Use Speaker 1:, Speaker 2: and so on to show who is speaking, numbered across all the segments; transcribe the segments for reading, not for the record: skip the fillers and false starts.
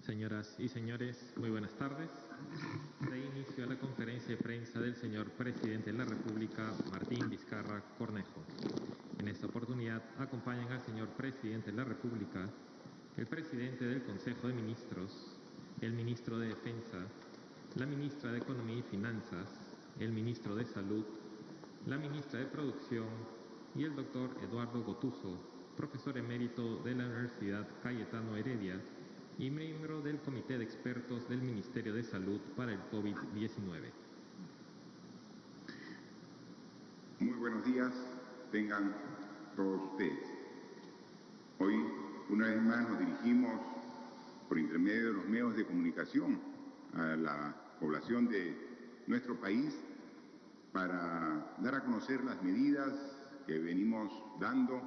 Speaker 1: Señoras y señores, muy buenas tardes. Da inicio a la conferencia de prensa del señor Presidente de la República, Martín Vizcarra Cornejo. En esta oportunidad acompañan al señor Presidente de la República, el Presidente del Consejo de Ministros, el Ministro de Defensa, la Ministra de Economía y Finanzas, el Ministro de Salud, la Ministra de Producción y el doctor Eduardo Gotuso, profesor emérito de la Universidad Cayetano Heredia y miembro del Comité de Expertos del Ministerio de Salud para el COVID-19.
Speaker 2: Muy buenos días, tengan todos ustedes. Hoy, una vez más, nos dirigimos por intermedio de los medios de comunicación a la población de nuestro país para dar a conocer las medidas que venimos dando,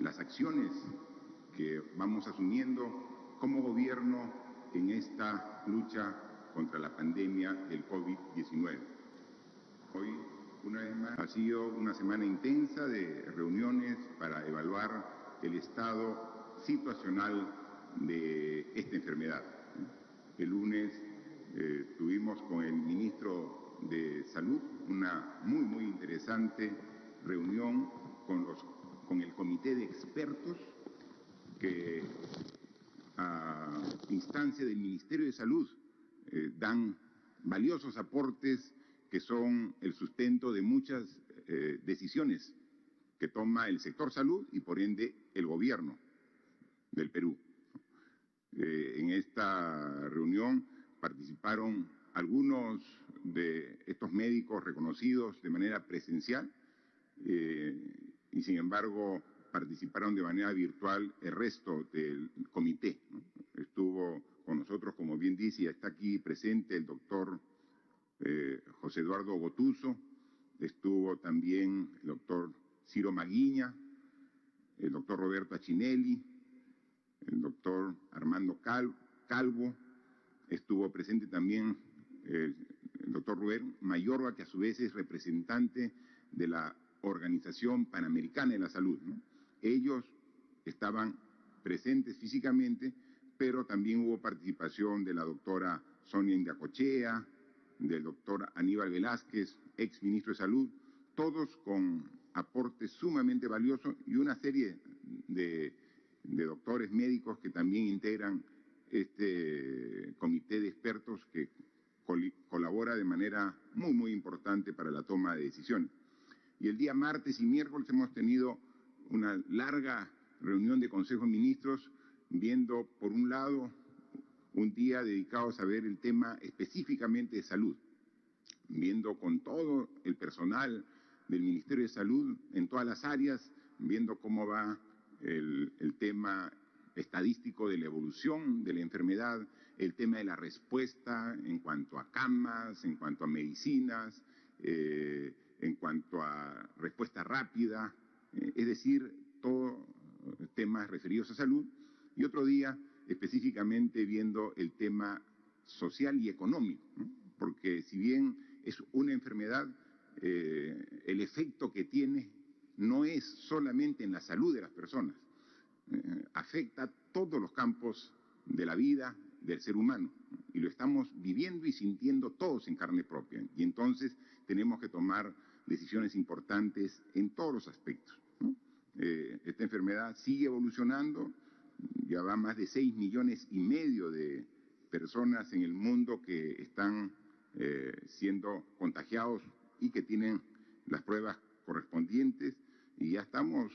Speaker 2: las acciones que vamos asumiendo como gobierno en esta lucha contra la pandemia del COVID-19. Hoy, una vez más, ha sido una semana intensa de reuniones para evaluar el estado situacional de esta enfermedad. El lunes tuvimos con el ministro de Salud una muy interesante reunión con el comité de expertos que a instancia del Ministerio de Salud dan valiosos aportes que son el sustento de muchas decisiones que toma el sector salud y por ende el gobierno del Perú. En esta reunión participaron algunos de estos médicos reconocidos de manera presencial y sin embargo participaron de manera virtual el resto del comité, ¿no? Estuvo con nosotros, como bien dice, y está aquí presente el doctor José Eduardo Gotuso, estuvo también el doctor Ciro Maguiña, el doctor Roberto Achinelli, el doctor Armando Calvo, estuvo presente también el doctor Rubén Mayorga, que a su vez es representante de la Organización Panamericana de la Salud, ¿no? Ellos estaban presentes físicamente, pero también hubo participación de la doctora Sonia Ingacochea, del doctor Aníbal Velázquez, ex ministro de Salud, todos con aportes sumamente valiosos y una serie de doctores médicos que también integran este comité de expertos que colabora de manera muy importante para la toma de decisiones. Y el día martes y miércoles hemos tenido una larga reunión de Consejo de Ministros, viendo, por un lado, un día dedicado a ver el tema específicamente de salud, viendo con todo el personal del Ministerio de Salud en todas las áreas, viendo cómo va el tema estadístico de la evolución de la enfermedad, el tema de la respuesta en cuanto a camas, en cuanto a medicinas, en cuanto a respuesta rápida, es decir, todos temas referidos a salud, y otro día específicamente viendo el tema social y económico, ¿no? Porque si bien es una enfermedad, el efecto que tiene no es solamente en la salud de las personas, afecta a todos los campos de la vida del ser humano, y lo estamos viviendo y sintiendo todos en carne propia, y entonces tenemos que tomar decisiones importantes en todos los aspectos, ¿no? Esta enfermedad sigue evolucionando, ya va más de 6,5 millones de personas en el mundo que están siendo contagiados y que tienen las pruebas correspondientes, y ya estamos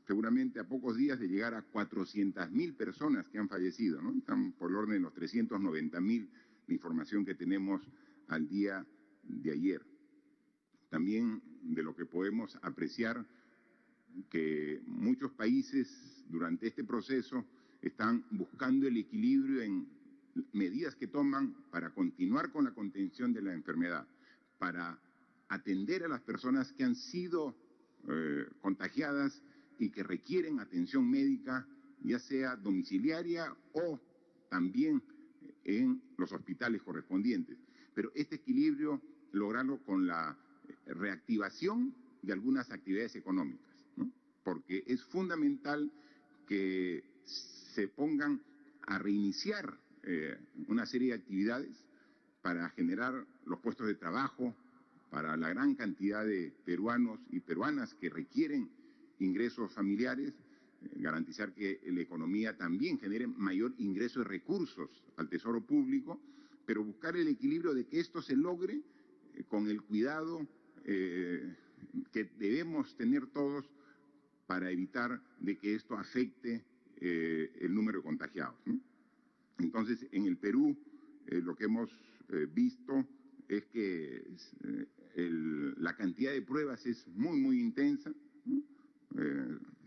Speaker 2: seguramente a pocos días de llegar a 400,000 personas que han fallecido, ¿no? Están por el orden de los 390,000, la información que tenemos al día de ayer. También de lo que podemos apreciar que muchos países durante este proceso están buscando el equilibrio en medidas que toman para continuar con la contención de la enfermedad, para atender a las personas que han sido contagiadas y que requieren atención médica, ya sea domiciliaria o también en los hospitales correspondientes. Pero este equilibrio, lograrlo con la reactivación de algunas actividades económicas, ¿no? Porque es fundamental que se pongan a reiniciar una serie de actividades para generar los puestos de trabajo para la gran cantidad de peruanos y peruanas que requieren ingresos familiares, garantizar que la economía también genere mayor ingreso de recursos al tesoro público, pero buscar el equilibrio de que esto se logre con el cuidado que debemos tener todos para evitar de que esto afecte el número de contagiados, ¿no? Entonces, en el Perú, lo que hemos visto es que la cantidad de pruebas es muy intensa, ¿no?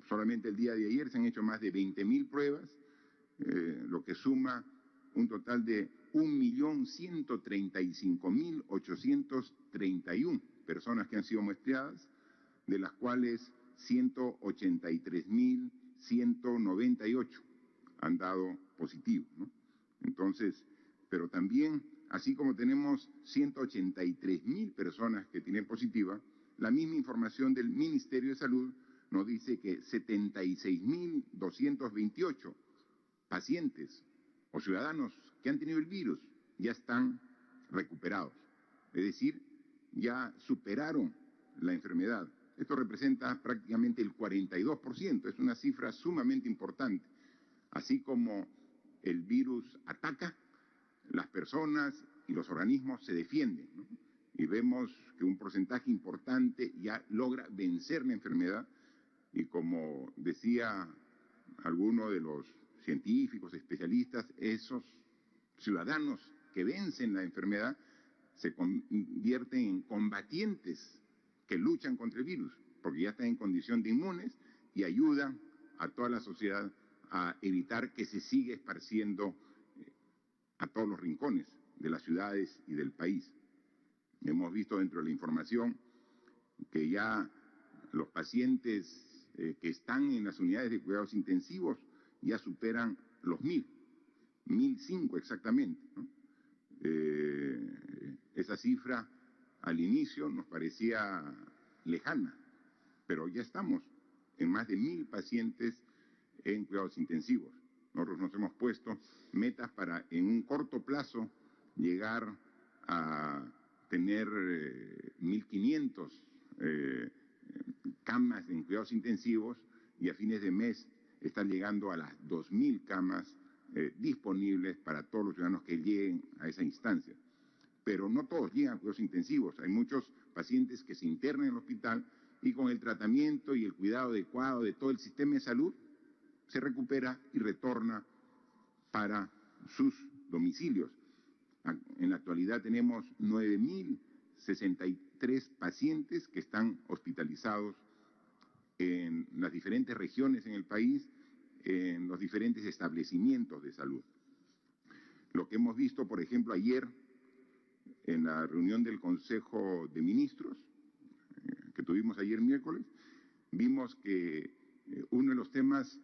Speaker 2: Solamente el día de ayer se han hecho más de 20.000 pruebas, lo que suma un total de 1.135.831 personas que han sido muestreadas, de las cuales 183.198 han dado positivo, ¿no? Entonces, pero también, así como tenemos 183.000 personas que tienen positiva, la misma información del Ministerio de Salud nos dice que 76.228 pacientes o ciudadanos que han tenido el virus ya están recuperados, es decir, ya superaron la enfermedad. Esto representa prácticamente el 42%, es una cifra sumamente importante. Así como el virus ataca, las personas y los organismos se defienden, ¿no? Y vemos que un porcentaje importante ya logra vencer la enfermedad y, como decía alguno de los científicos, especialistas, esos ciudadanos que vencen la enfermedad se convierten en combatientes que luchan contra el virus, porque ya están en condición de inmunes y ayudan a toda la sociedad a evitar que se siga esparciendo a todos los rincones de las ciudades y del país. Hemos visto dentro de la información que ya los pacientes que están en las unidades de cuidados intensivos ya superan los 1.005 exactamente, ¿no? Esa cifra al inicio nos parecía lejana, pero ya estamos en más de 1.000 pacientes en cuidados intensivos. Nosotros nos hemos puesto metas para en un corto plazo llegar a tener 1.500 camas en cuidados intensivos y a fines de mes estar llegando a las 2.000 camas disponibles para todos los ciudadanos que lleguen a esa instancia. Pero no todos llegan a cuidados intensivos. Hay muchos pacientes que se internan en el hospital y con el tratamiento y el cuidado adecuado de todo el sistema de salud se recupera y retorna para sus domicilios. En la actualidad tenemos 9.063 pacientes que están hospitalizados en las diferentes regiones en el país, en los diferentes establecimientos de salud. Lo que hemos visto, por ejemplo, ayer en la reunión del Consejo de Ministros, que tuvimos ayer miércoles, vimos que uno de los temas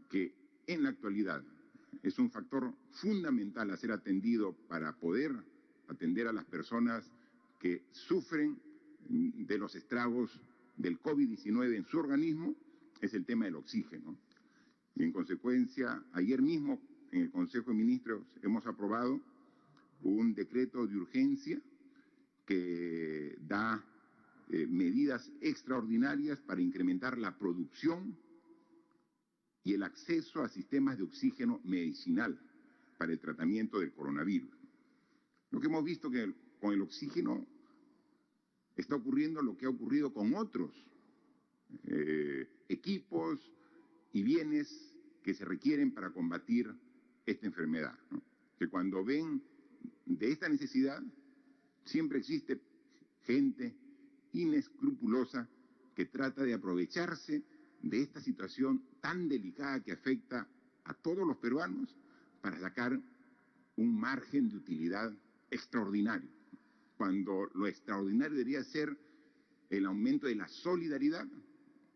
Speaker 2: que en la actualidad es un factor fundamental a ser atendido para poder atender a las personas que sufren de los estragos del COVID-19 en su organismo, es el tema del oxígeno. Y en consecuencia, ayer mismo en el Consejo de Ministros hemos aprobado un decreto de urgencia que da medidas extraordinarias para incrementar la producción y el acceso a sistemas de oxígeno medicinal para el tratamiento del coronavirus. Lo que hemos visto que con el oxígeno está ocurriendo lo que ha ocurrido con otros equipos y bienes que se requieren para combatir esta enfermedad, ¿no? Que cuando ven de esta necesidad, siempre existe gente inescrupulosa que trata de aprovecharse de esta situación tan delicada que afecta a todos los peruanos para sacar un margen de utilidad extraordinario, cuando lo extraordinario debería ser el aumento de la solidaridad.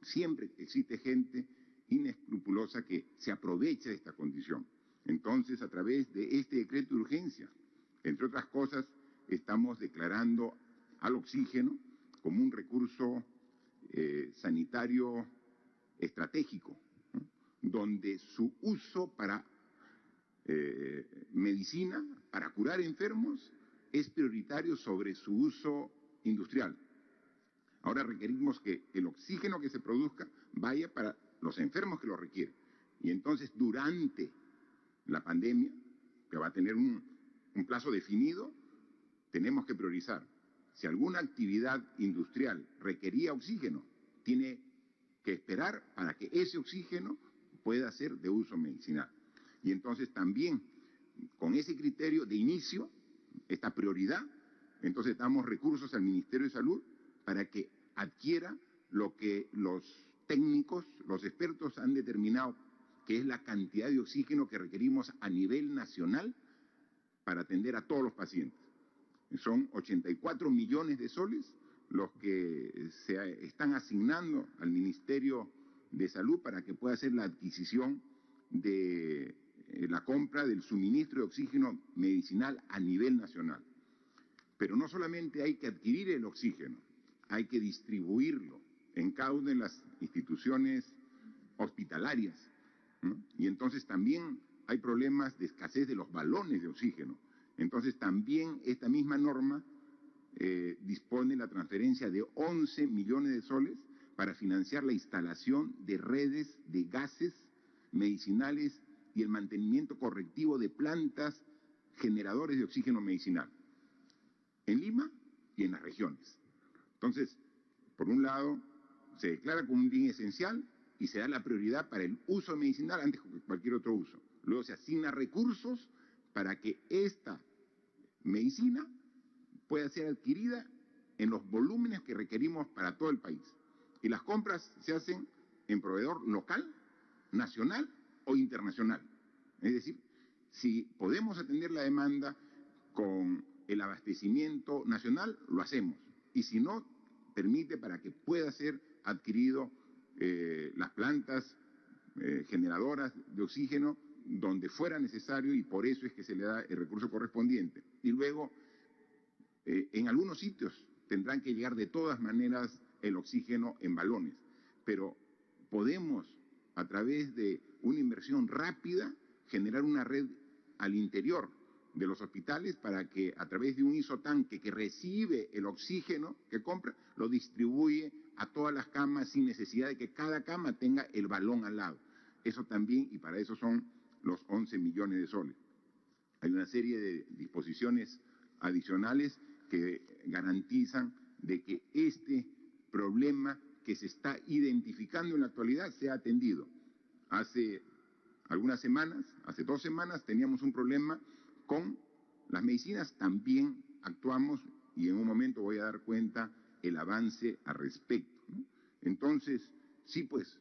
Speaker 2: Siempre existe gente inescrupulosa que se aprovecha de esta condición. Entonces, a través de este decreto de urgencia, entre otras cosas, estamos declarando al oxígeno como un recurso sanitario estratégico, ¿no? Donde su uso para medicina para curar enfermos es prioritario sobre su uso industrial. Ahora requerimos que el oxígeno que se produzca vaya para los enfermos que lo requieren. Y entonces, durante la pandemia, que va a tener un plazo definido, tenemos que priorizar. Si alguna actividad industrial requería oxígeno, tiene que esperar para que ese oxígeno pueda ser de uso medicinal. Y entonces también, con ese criterio de inicio, esta prioridad, entonces damos recursos al Ministerio de Salud para que adquiera lo que los técnicos, los expertos han determinado que es la cantidad de oxígeno que requerimos a nivel nacional para atender a todos los pacientes. Son 84 millones de soles los que se están asignando al Ministerio de Salud para que pueda hacer la adquisición de la compra del suministro de oxígeno medicinal a nivel nacional. Pero no solamente hay que adquirir el oxígeno, hay que distribuirlo en cada una de las instituciones hospitalarias, ¿no? Y entonces también hay problemas de escasez de los balones de oxígeno. Entonces también esta misma norma dispone la transferencia de 11 millones de soles para financiar la instalación de redes de gases medicinales y el mantenimiento correctivo de plantas generadores de oxígeno medicinal en Lima y en las regiones. Entonces, por un lado, se declara como un bien esencial y se da la prioridad para el uso medicinal antes que cualquier otro uso. Luego se asigna recursos para que esta medicina pueda ser adquirida en los volúmenes que requerimos para todo el país. Y las compras se hacen en proveedor local, nacional o internacional. Es decir, si podemos atender la demanda con el abastecimiento nacional, lo hacemos. Y si no, permite para que pueda ser adquirido las plantas generadoras de oxígeno donde fuera necesario, y por eso es que se le da el recurso correspondiente. Y luego, en algunos sitios tendrán que llegar de todas maneras el oxígeno en balones, pero podemos, a través de una inversión rápida, generar una red al interior de los hospitales para que, a través de un isotanque que recibe el oxígeno que compra, lo distribuye a todas las camas sin necesidad de que cada cama tenga el balón al lado. Eso también, y para eso son los 11 millones de soles. Hay una serie de disposiciones adicionales que garantizan de que este problema que se está identificando en la actualidad sea atendido. Hace algunas semanas, hace 2 semanas, teníamos un problema con las medicinas, también actuamos y en un momento voy a dar cuenta el avance al respecto, ¿no? Entonces, sí, pues,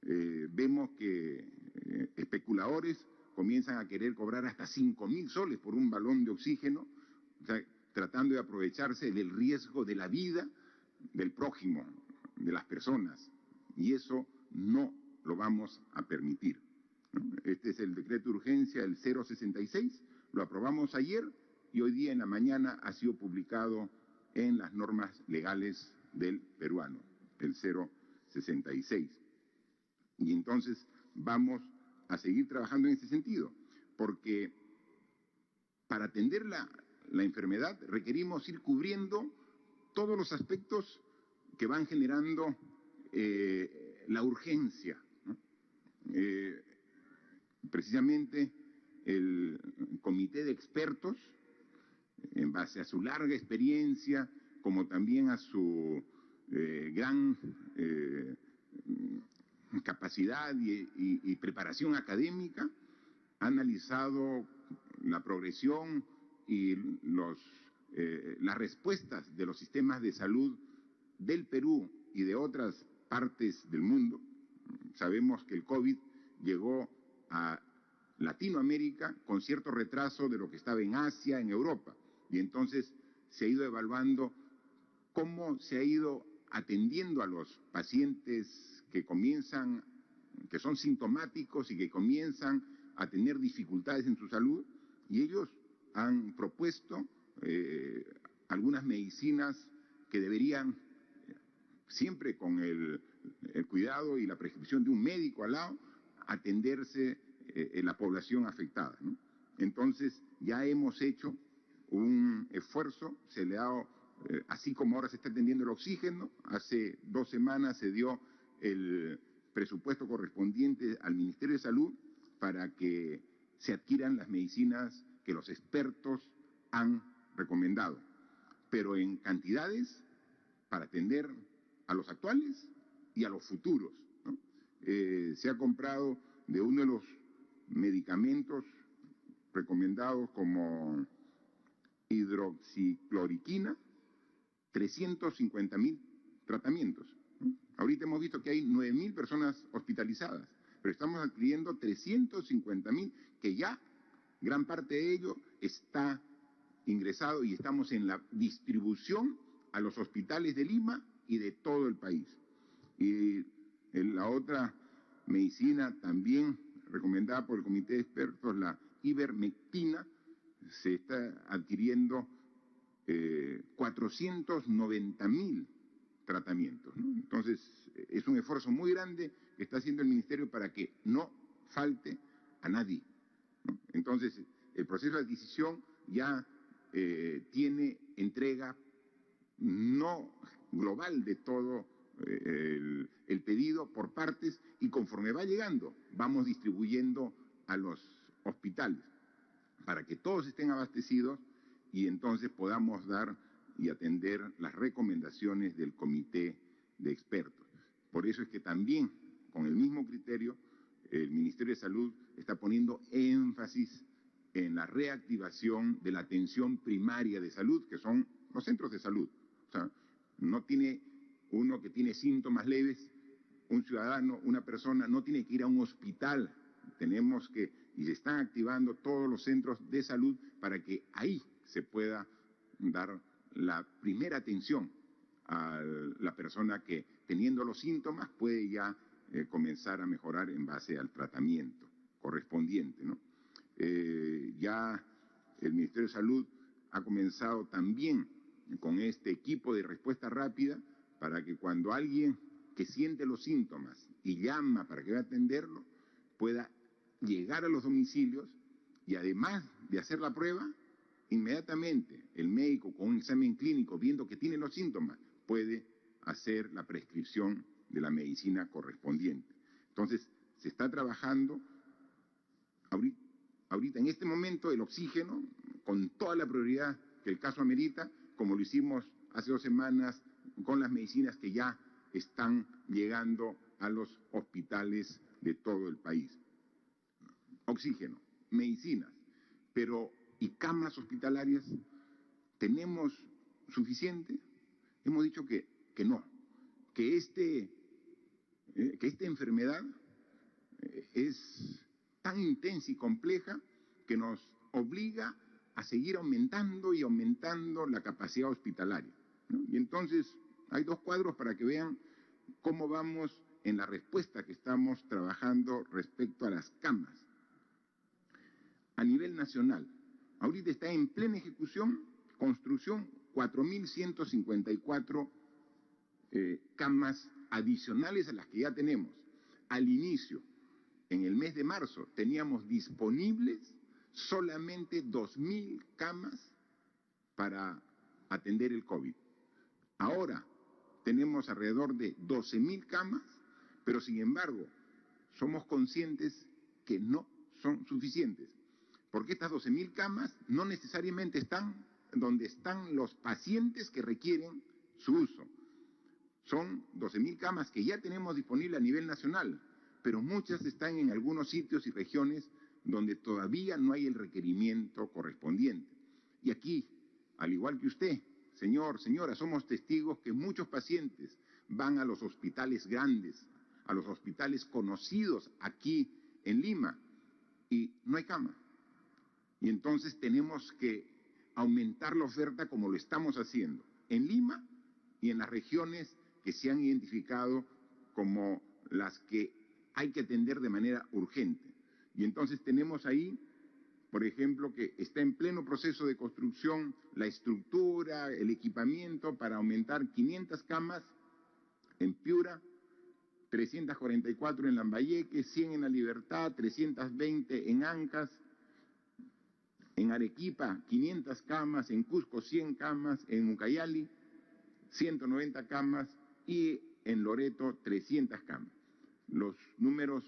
Speaker 2: vemos que especuladores comienzan a querer cobrar hasta 5.000 soles por un balón de oxígeno, o sea, tratando de aprovecharse del riesgo de la vida del prójimo, de las personas, y eso no lo vamos a permitir, ¿no? Este es el decreto de urgencia, el 066, lo aprobamos ayer y hoy día en la mañana ha sido publicado en las normas legales del peruano, el 066. Y entonces vamos a seguir trabajando en ese sentido, porque para atender la enfermedad requerimos ir cubriendo todos los aspectos que van generando la urgencia, ¿no? Precisamente el comité de expertos, en base a su larga experiencia, como también a su gran capacidad y preparación académica, ha analizado la progresión y las respuestas de los sistemas de salud del Perú y de otras partes del mundo. Sabemos que el COVID llegó a Latinoamérica con cierto retraso de lo que estaba en Asia, en Europa, y entonces se ha ido evaluando cómo se ha ido atendiendo a los pacientes que son sintomáticos y que comienzan a tener dificultades en su salud, y ellos han propuesto algunas medicinas que deberían, siempre con el cuidado y la prescripción de un médico al lado, atenderse la población afectada, ¿no? Entonces, ya hemos hecho un esfuerzo, se le ha dado, así como ahora se está atendiendo el oxígeno, hace 2 semanas se dio el presupuesto correspondiente al Ministerio de Salud para que se adquieran las medicinas que los expertos han recomendado, pero en cantidades para atender a los actuales y a los futuros, ¿no? Se ha comprado de uno de los medicamentos recomendados como hidroxicloroquina, 350.000 tratamientos, ¿no? Ahorita hemos visto que hay 9.000 personas hospitalizadas, pero estamos adquiriendo 350.000, que ya gran parte de ello está ingresado y estamos en la distribución a los hospitales de Lima y de todo el país. Y la otra medicina también recomendada por el Comité de Expertos, la ivermectina, se está adquiriendo 490.000 tratamientos, ¿no? Entonces, es un esfuerzo muy grande que está haciendo el Ministerio para que no falte a nadie, ¿no? Entonces, el proceso de adquisición ya tiene entrega no global de todo el pedido por partes, y conforme va llegando, vamos distribuyendo a los hospitales para que todos estén abastecidos y entonces podamos dar y atender las recomendaciones del Comité de Expertos. Por eso es que también, con el mismo criterio, el Ministerio de Salud está poniendo énfasis en la reactivación de la atención primaria de salud, que son los centros de salud. O sea, no tiene uno que tiene síntomas leves, un ciudadano, una persona, no tiene que ir a un hospital. Tenemos que, y se están activando todos los centros de salud para que ahí se pueda dar la primera atención a la persona que, teniendo los síntomas, puede ya comenzar a mejorar en base al tratamiento correspondiente, ¿no? Ya el Ministerio de Salud ha comenzado también con este equipo de respuesta rápida para que cuando alguien que siente los síntomas y llama para que vaya a atenderlo, pueda llegar a los domicilios y además de hacer la prueba, inmediatamente el médico con un examen clínico viendo que tiene los síntomas puede hacer la prescripción de la medicina correspondiente. Entonces, se está trabajando ahorita en este momento el oxígeno con toda la prioridad que el caso amerita, como lo hicimos hace 2 semanas con las medicinas que ya están llegando a los hospitales de todo el país. Oxígeno, medicinas, pero ¿y camas hospitalarias? ¿Tenemos suficiente? Hemos dicho que no, que esta enfermedad es tan intensa y compleja que nos obliga a seguir aumentando y aumentando la capacidad hospitalaria, ¿no? Y entonces hay 2 cuadros para que vean cómo vamos en la respuesta que estamos trabajando respecto a las camas. A nivel nacional, ahorita está en plena ejecución, construcción, 4.154 camas adicionales a las que ya tenemos. Al inicio, en el mes de marzo, teníamos disponibles solamente 2.000 camas para atender el COVID. Ahora tenemos alrededor de 12.000 camas, pero sin embargo somos conscientes que no son suficientes, porque estas 12.000 camas no necesariamente están donde están los pacientes que requieren su uso. Son 12.000 camas que ya tenemos disponibles a nivel nacional, pero muchas están en algunos sitios y regiones donde todavía no hay el requerimiento correspondiente. Y aquí, al igual que usted, señor, señora, somos testigos que muchos pacientes van a los hospitales grandes, a los hospitales conocidos aquí en Lima, y no hay cama. Y entonces tenemos que aumentar la oferta como lo estamos haciendo en Lima y en las regiones que se han identificado como las que hay que atender de manera urgente. Y entonces tenemos ahí, por ejemplo, que está en pleno proceso de construcción la estructura, el equipamiento para aumentar 500 camas en Piura, 344 en Lambayeque, 100 en La Libertad, 320 en Ancas, en Arequipa 500 camas, en Cusco 100 camas, en Ucayali 190 camas y en Loreto 300 camas. Los números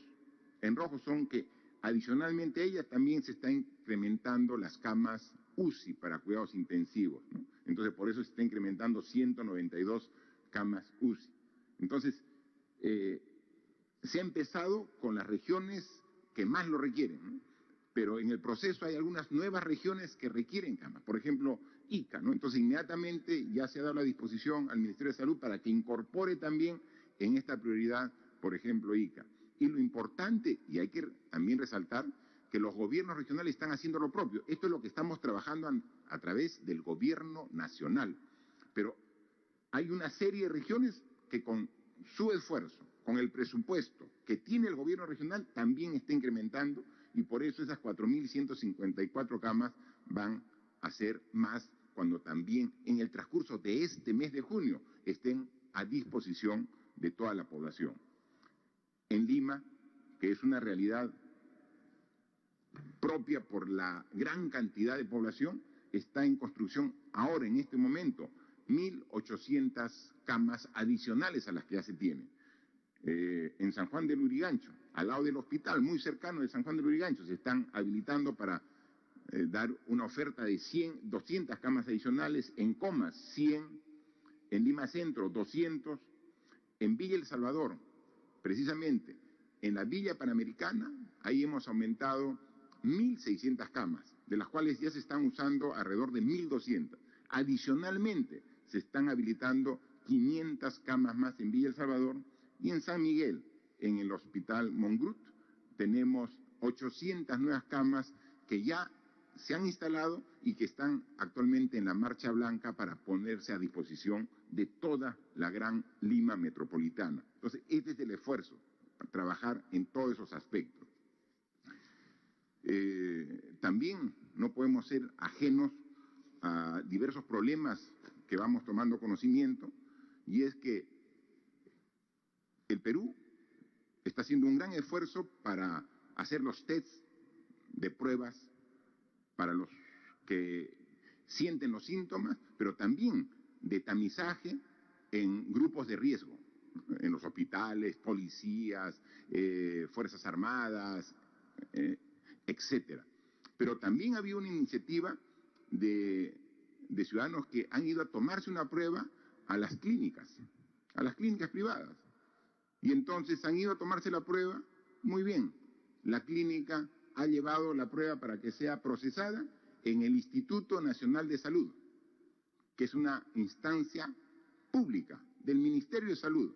Speaker 2: en rojo son que adicionalmente a ellas también se están incrementando las camas UCI para cuidados intensivos, ¿no? Entonces por eso se está incrementando 192 camas UCI. Entonces se ha empezado con las regiones que más lo requieren, ¿no? Pero en el proceso hay algunas nuevas regiones que requieren camas, por ejemplo, Ica, ¿no? Entonces inmediatamente ya se ha dado la disposición al Ministerio de Salud para que incorpore también en esta prioridad, por ejemplo, Ica. Y lo importante, y hay que también resaltar, que los gobiernos regionales están haciendo lo propio. Esto es lo que estamos trabajando a través del gobierno nacional. Pero hay una serie de regiones que con su esfuerzo, con el presupuesto que tiene el gobierno regional, también está incrementando, y por eso esas 4.154 camas van a ser más cuando también en el transcurso de este mes de junio estén a disposición de toda la población. En Lima, que es una realidad propia por la gran cantidad de población, está en construcción ahora, en este momento, 1.800 camas adicionales a las que ya se tienen. En San Juan del Lurigancho, al lado del hospital, muy cercano de San Juan del Lurigancho, se están habilitando para dar una oferta de 200 camas adicionales, en Comas 100, en Lima Centro 200, en Villa El Salvador, precisamente en la Villa Panamericana, ahí hemos aumentado 1.600 camas, de las cuales ya se están usando alrededor de 1.200. Adicionalmente, se están habilitando 500 camas más en Villa El Salvador, y en San Miguel, en el Hospital Mongrut, tenemos 800 nuevas camas que ya se han instalado y que están actualmente en la marcha blanca para ponerse a disposición de toda la gran Lima metropolitana. Entonces, este es el esfuerzo, para trabajar en todos esos aspectos. También no podemos ser ajenos a diversos problemas que vamos tomando conocimiento, y es que el Perú está haciendo un gran esfuerzo para hacer los tests de pruebas para los que sienten los síntomas, pero también de tamizaje en grupos de riesgo, en los hospitales, policías, Fuerzas Armadas, etcétera. Pero también había una iniciativa de ciudadanos que han ido a tomarse una prueba a las clínicas privadas. Y entonces han ido a tomarse la prueba, muy bien, la clínica ha llevado la prueba para que sea procesada en el Instituto Nacional de Salud, que es una instancia pública del Ministerio de Salud,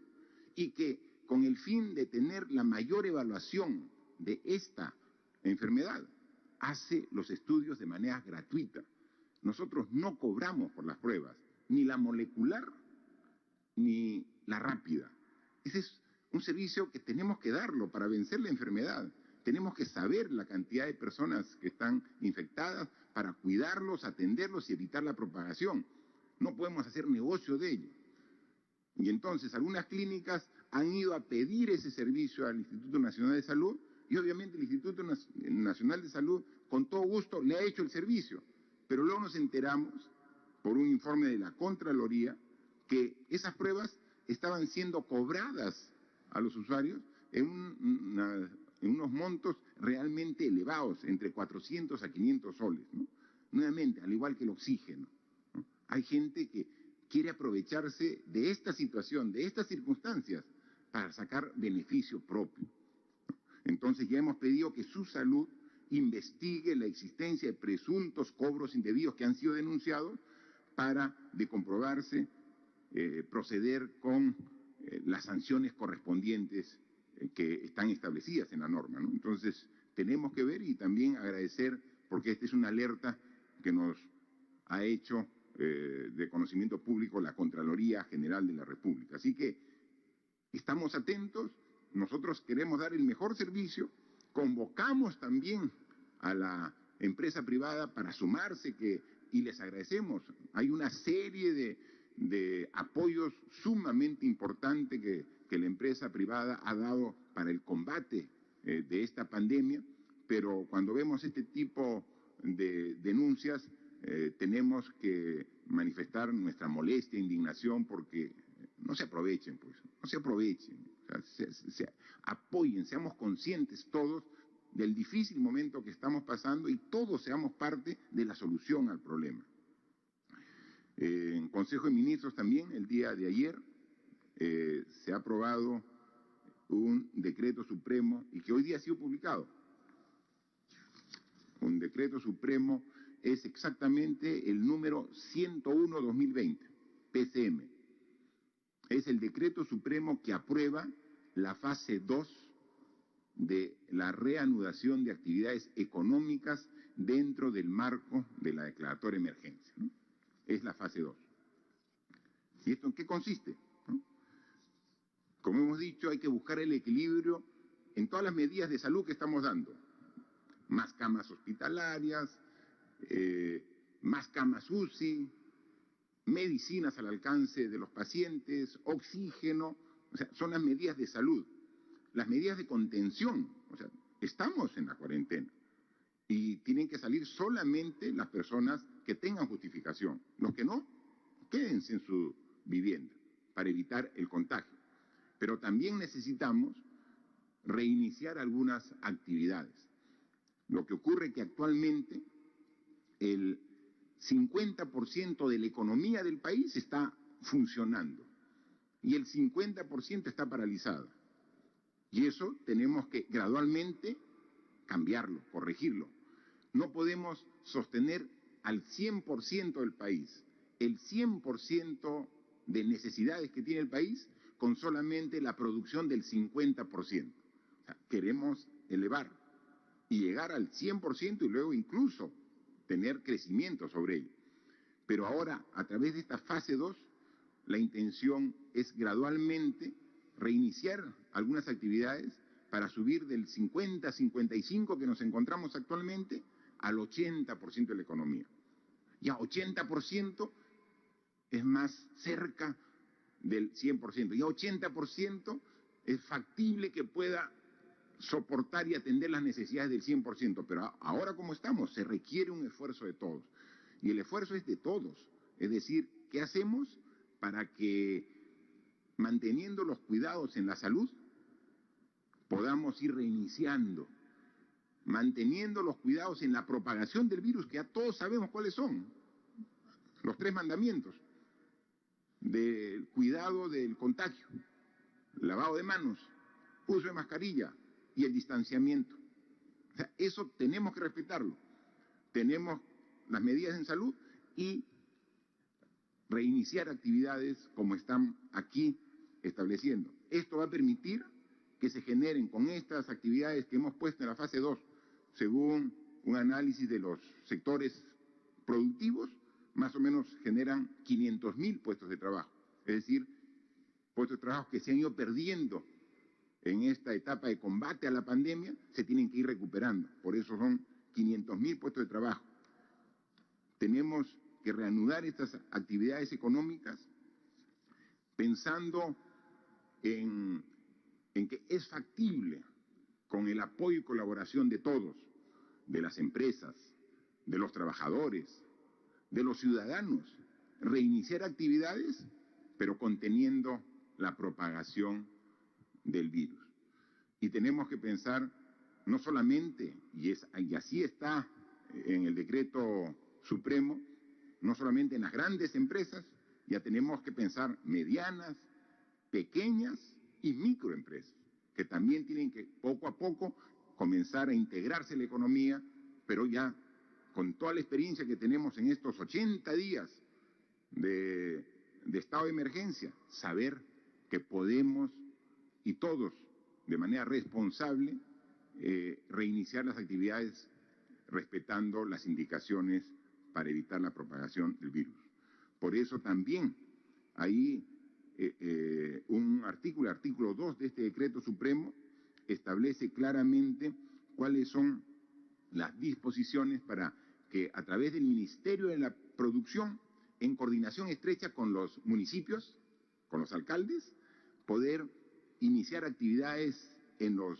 Speaker 2: y que con el fin de tener la mayor evaluación de esta enfermedad, hace los estudios de manera gratuita. Nosotros no cobramos por las pruebas, ni la molecular, ni la rápida. Ese es un servicio que tenemos que darlo para vencer la enfermedad. Tenemos que saber la cantidad de personas que están infectadas para cuidarlos, atenderlos y evitar la propagación. No podemos hacer negocio de ello. Y entonces algunas clínicas han ido a pedir ese servicio al Instituto Nacional de Salud, y obviamente el Instituto Nacional de Salud con todo gusto le ha hecho el servicio. Pero luego nos enteramos, por un informe de la Contraloría, que esas pruebas estaban siendo cobradas a los usuarios en unos montos realmente elevados, entre 400 a 500 soles, ¿no? Nuevamente, al igual que el oxígeno, ¿no? Hay gente que quiere aprovecharse de esta situación, de estas circunstancias, para sacar beneficio propio, ¿no? Entonces ya hemos pedido que su salud investigue la existencia de presuntos cobros indebidos que han sido denunciados para, de comprobarse, proceder con las sanciones correspondientes que están establecidas en la norma, ¿no? Entonces, tenemos que ver y también agradecer, porque esta es una alerta que nos ha hecho de conocimiento público la Contraloría General de la República. Así que estamos atentos, nosotros queremos dar el mejor servicio, convocamos también a la empresa privada para sumarse, y les agradecemos. Hay una serie de apoyos sumamente importantes que que la empresa privada ha dado para el combate de esta pandemia, pero cuando vemos este tipo de denuncias tenemos que manifestar nuestra molestia, indignación, porque no se aprovechen, pues, no se aprovechen, o sea, se apoyen, seamos conscientes todos del difícil momento que estamos pasando y todos seamos parte de la solución al problema. En Consejo de Ministros también, el día de ayer, se ha aprobado un decreto supremo y que hoy día ha sido publicado. Un decreto supremo es exactamente el número 101/2020, PCM. Es el decreto supremo que aprueba la fase 2 de la reanudación de actividades económicas dentro del marco de la declaratoria de emergencia, ¿no? Es la fase 2. ¿Y esto en qué consiste? ¿No? Como hemos dicho, hay que buscar el equilibrio en todas las medidas de salud que estamos dando. Más camas hospitalarias, más camas UCI, medicinas al alcance de los pacientes, oxígeno, o sea, son las medidas de salud. Las medidas de contención, o sea, estamos en la cuarentena y tienen que salir solamente las personas que tengan justificación. Los que no, quédense en su vivienda para evitar el contagio. Pero también necesitamos reiniciar algunas actividades. Lo que ocurre es que actualmente el 50% de la economía del país está funcionando y el 50% está paralizada. Y eso tenemos que gradualmente cambiarlo, corregirlo. No podemos sostener al 100% del país, el 100% de necesidades que tiene el país con solamente la producción del 50%. O sea, queremos elevar y llegar al 100% y luego incluso tener crecimiento sobre ello. Pero ahora, a través de esta fase 2, la intención es gradualmente reiniciar algunas actividades para subir del 50-55 que nos encontramos actualmente al 80% de la economía. Ya 80% es más cerca del 100%, ya 80% es factible que pueda soportar y atender las necesidades del 100%, pero ahora como estamos se requiere un esfuerzo de todos, y el esfuerzo es de todos, es decir, ¿qué hacemos para que manteniendo los cuidados en la salud podamos ir reiniciando, manteniendo los cuidados en la propagación del virus, que ya todos sabemos cuáles son, los 3 mandamientos del cuidado del contagio, lavado de manos, uso de mascarilla y el distanciamiento? O sea, eso tenemos que respetarlo. Tenemos las medidas en salud y reiniciar actividades como están aquí estableciendo. Esto va a permitir que se generen con estas actividades que hemos puesto en la fase 2, según un análisis de los sectores productivos, más o menos generan 500.000 puestos de trabajo. Es decir, puestos de trabajo que se han ido perdiendo en esta etapa de combate a la pandemia, se tienen que ir recuperando. Por eso son 500.000 puestos de trabajo. Tenemos que reanudar estas actividades económicas pensando en que es factible, con el apoyo y colaboración de todos, de las empresas, de los trabajadores, de los ciudadanos, reiniciar actividades, pero conteniendo la propagación del virus. Y tenemos que pensar no solamente, y así está en el decreto supremo, no solamente en las grandes empresas, ya tenemos que pensar medianas, pequeñas y microempresas, que también tienen que poco a poco comenzar a integrarse en la economía, pero ya con toda la experiencia que tenemos en estos 80 días de estado de emergencia, saber que podemos y todos de manera responsable reiniciar las actividades respetando las indicaciones para evitar la propagación del virus. Por eso también ahí un artículo, el artículo 2 de este decreto supremo, establece claramente cuáles son las disposiciones para que a través del Ministerio de la Producción, en coordinación estrecha con los municipios, con los alcaldes, poder iniciar actividades en los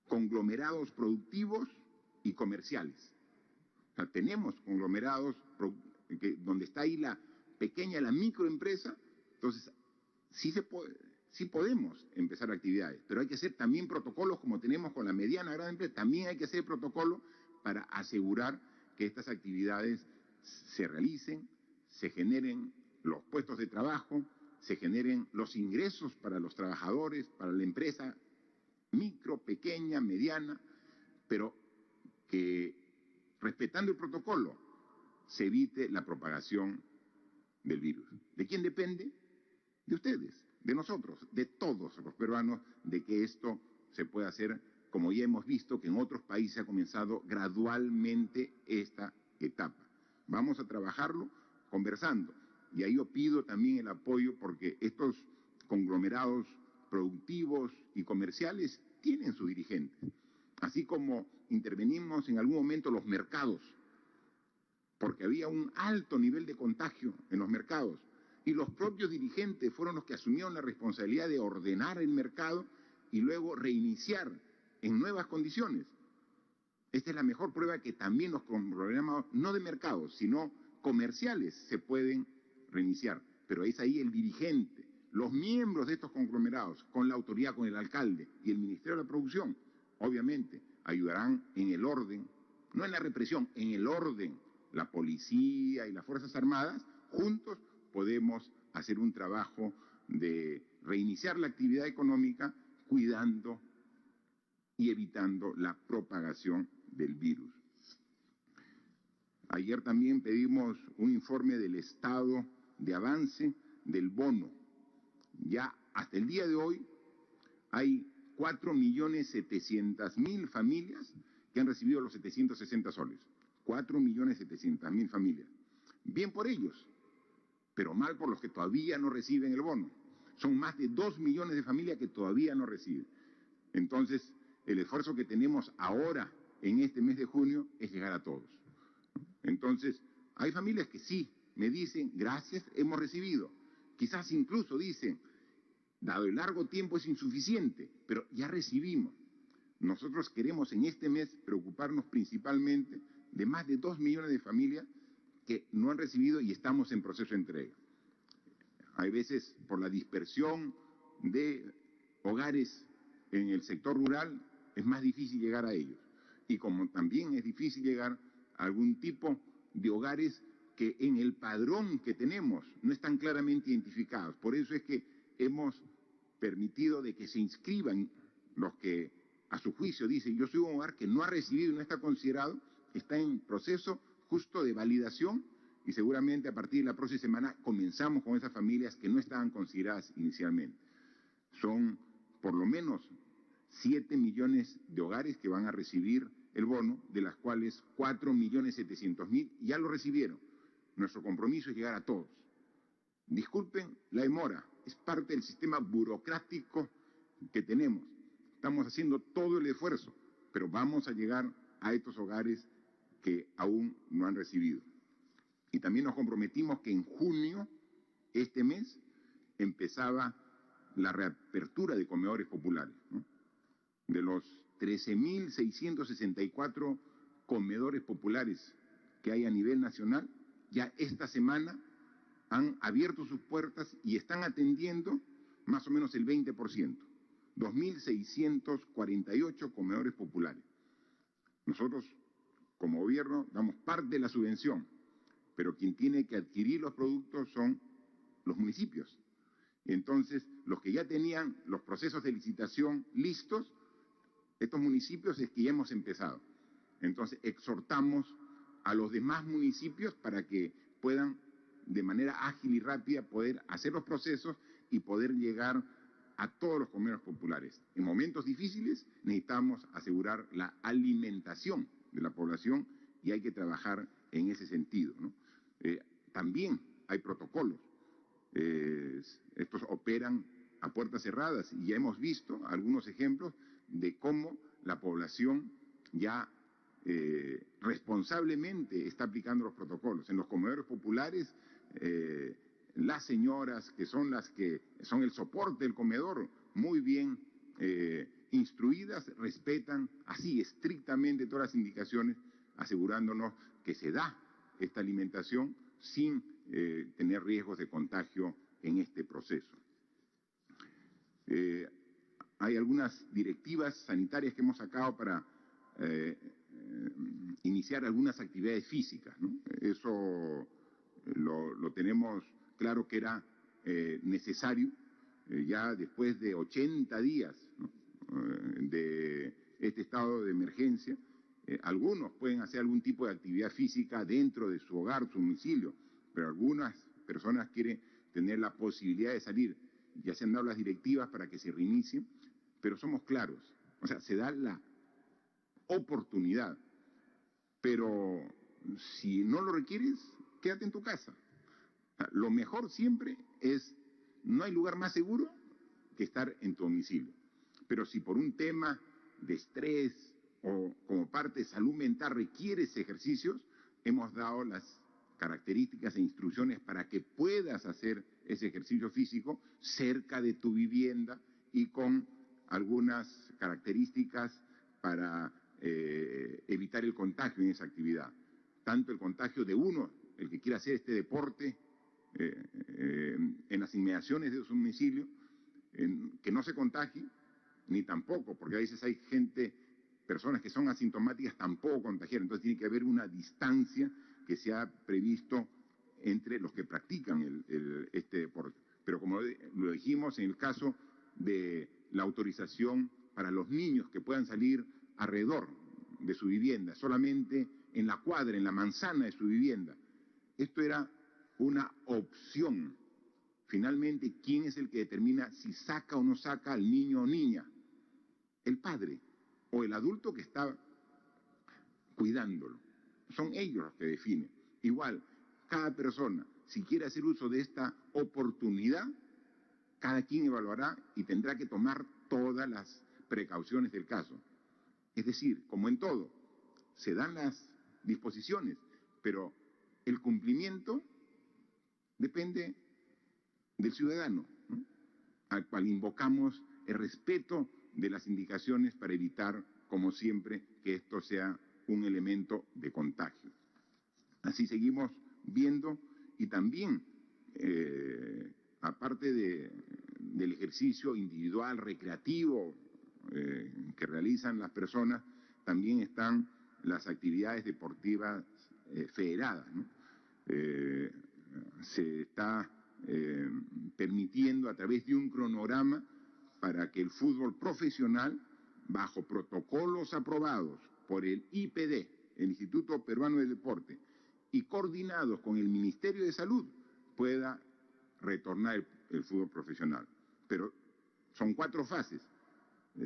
Speaker 2: conglomerados productivos y comerciales. O sea, tenemos conglomerados donde está ahí la pequeña, la microempresa, entonces sí podemos empezar actividades, pero hay que hacer también protocolos como tenemos con la mediana gran empresa, también hay que hacer protocolos para asegurar que estas actividades se realicen, se generen los puestos de trabajo, se generen los ingresos para los trabajadores, para la empresa micro, pequeña, mediana, pero que respetando el protocolo se evite la propagación del virus. ¿De quién depende? De ustedes, de nosotros, de todos los peruanos, de que esto se pueda hacer, como ya hemos visto que en otros países ha comenzado gradualmente esta etapa. Vamos a trabajarlo conversando, y ahí yo pido también el apoyo porque estos conglomerados productivos y comerciales tienen sus dirigentes, así como intervenimos en algún momento los mercados, porque había un alto nivel de contagio en los mercados, y los propios dirigentes fueron los que asumieron la responsabilidad de ordenar el mercado y luego reiniciar en nuevas condiciones. Esta es la mejor prueba que también los conglomerados, no de mercados, sino comerciales, se pueden reiniciar. Pero es ahí el dirigente, los miembros de estos conglomerados, con la autoridad, con el alcalde y el Ministerio de la Producción, obviamente, ayudarán en el orden, no en la represión, en el orden. La policía y las Fuerzas Armadas, juntos podemos hacer un trabajo de reiniciar la actividad económica cuidando y evitando la propagación del virus. Ayer también pedimos un informe del estado de avance del bono. Ya hasta el día de hoy hay 4.700.000 familias que han recibido los 760 soles. 4.700.000 familias. Bien por ellos, pero mal por los que todavía no reciben el bono. Son más de 2 millones de familias que todavía no reciben. Entonces, el esfuerzo que tenemos ahora, en este mes de junio, es llegar a todos. Entonces, hay familias que sí, me dicen, gracias, hemos recibido. Quizás incluso dicen, dado el largo tiempo es insuficiente, pero ya recibimos. Nosotros queremos en este mes preocuparnos principalmente de más de 2 millones de familias que no han recibido y estamos en proceso de entrega. Hay veces, por la dispersión de hogares en el sector rural, es más difícil llegar a ellos. Y como también es difícil llegar a algún tipo de hogares que en el padrón que tenemos no están claramente identificados. Por eso es que hemos permitido de que se inscriban los que a su juicio dicen, yo soy un hogar que no ha recibido y no está considerado, está en proceso justo de validación y seguramente a partir de la próxima semana comenzamos con esas familias que no estaban consideradas inicialmente. Son por lo menos 7 millones de hogares que van a recibir el bono, de las cuales 4.700.000 ya lo recibieron. Nuestro compromiso es llegar a todos. Disculpen la demora, es parte del sistema burocrático que tenemos. Estamos haciendo todo el esfuerzo, pero vamos a llegar a estos hogares que aún no han recibido. Y también nos comprometimos que en junio, este mes, empezaba la reapertura de comedores populares, ¿no? De los 13.664 comedores populares que hay a nivel nacional, ya esta semana han abierto sus puertas y están atendiendo más o menos el 20%. 2.648 comedores populares. Nosotros, como gobierno, damos parte de la subvención, pero quien tiene que adquirir los productos son los municipios. Entonces, los que ya tenían los procesos de licitación listos, estos municipios es que ya hemos empezado. Entonces, exhortamos a los demás municipios para que puedan, de manera ágil y rápida, poder hacer los procesos y poder llegar a todos los comedores populares. En momentos difíciles necesitamos asegurar la alimentación de la población y hay que trabajar en ese sentido, ¿no? También hay protocolos. Estos operan a puertas cerradas y ya hemos visto algunos ejemplos de cómo la población ya responsablemente está aplicando los protocolos. En los comedores populares, las señoras que son el soporte del comedor, muy bien instruidas, respetan así estrictamente todas las indicaciones, asegurándonos que se da esta alimentación sin tener riesgos de contagio en este proceso. Hay algunas directivas sanitarias que hemos sacado para iniciar algunas actividades físicas, ¿no? Eso lo tenemos claro que era necesario ya después de 80 días, ¿no? De este estado de emergencia. Algunos pueden hacer algún tipo de actividad física dentro de su hogar, su domicilio, pero algunas personas quieren tener la posibilidad de salir. Ya se han dado las directivas para que se reinicien, pero somos claros, o sea, se da la oportunidad, pero si no lo requieres, quédate en tu casa. Lo mejor siempre es, no hay lugar más seguro que estar en tu domicilio. Pero si por un tema de estrés o como parte de salud mental requieres ejercicios, hemos dado las características e instrucciones para que puedas hacer ese ejercicio físico cerca de tu vivienda y con algunas características para evitar el contagio en esa actividad. Tanto el contagio de uno, el que quiera hacer este deporte, en las inmediaciones de su domicilio, que no se contagie, ni tampoco, porque a veces hay personas que son asintomáticas tampoco contagiar, entonces tiene que haber una distancia que se ha previsto entre los que practican este deporte. Pero como lo dijimos, en el caso de la autorización para los niños que puedan salir alrededor de su vivienda, solamente en la cuadra, en la manzana de su vivienda, esto era una opción. Finalmente, ¿quién es el que determina si saca o no saca al niño o niña? El padre o el adulto que está cuidándolo. Son ellos los que definen. Igual, cada persona, si quiere hacer uso de esta oportunidad, cada quien evaluará y tendrá que tomar todas las precauciones del caso. Es decir, como en todo, se dan las disposiciones, pero el cumplimiento depende del ciudadano, ¿no? Al cual invocamos el respeto de las indicaciones para evitar, como siempre, que esto sea un elemento de contagio. Así seguimos viendo y también, aparte del ejercicio individual, recreativo que realizan las personas, también están las actividades deportivas federadas, ¿no? Se está permitiendo a través de un cronograma para que el fútbol profesional, bajo protocolos aprobados por el IPD, el Instituto Peruano del Deporte, y coordinados con el Ministerio de Salud, pueda retornar el fútbol profesional. Pero son 4 fases.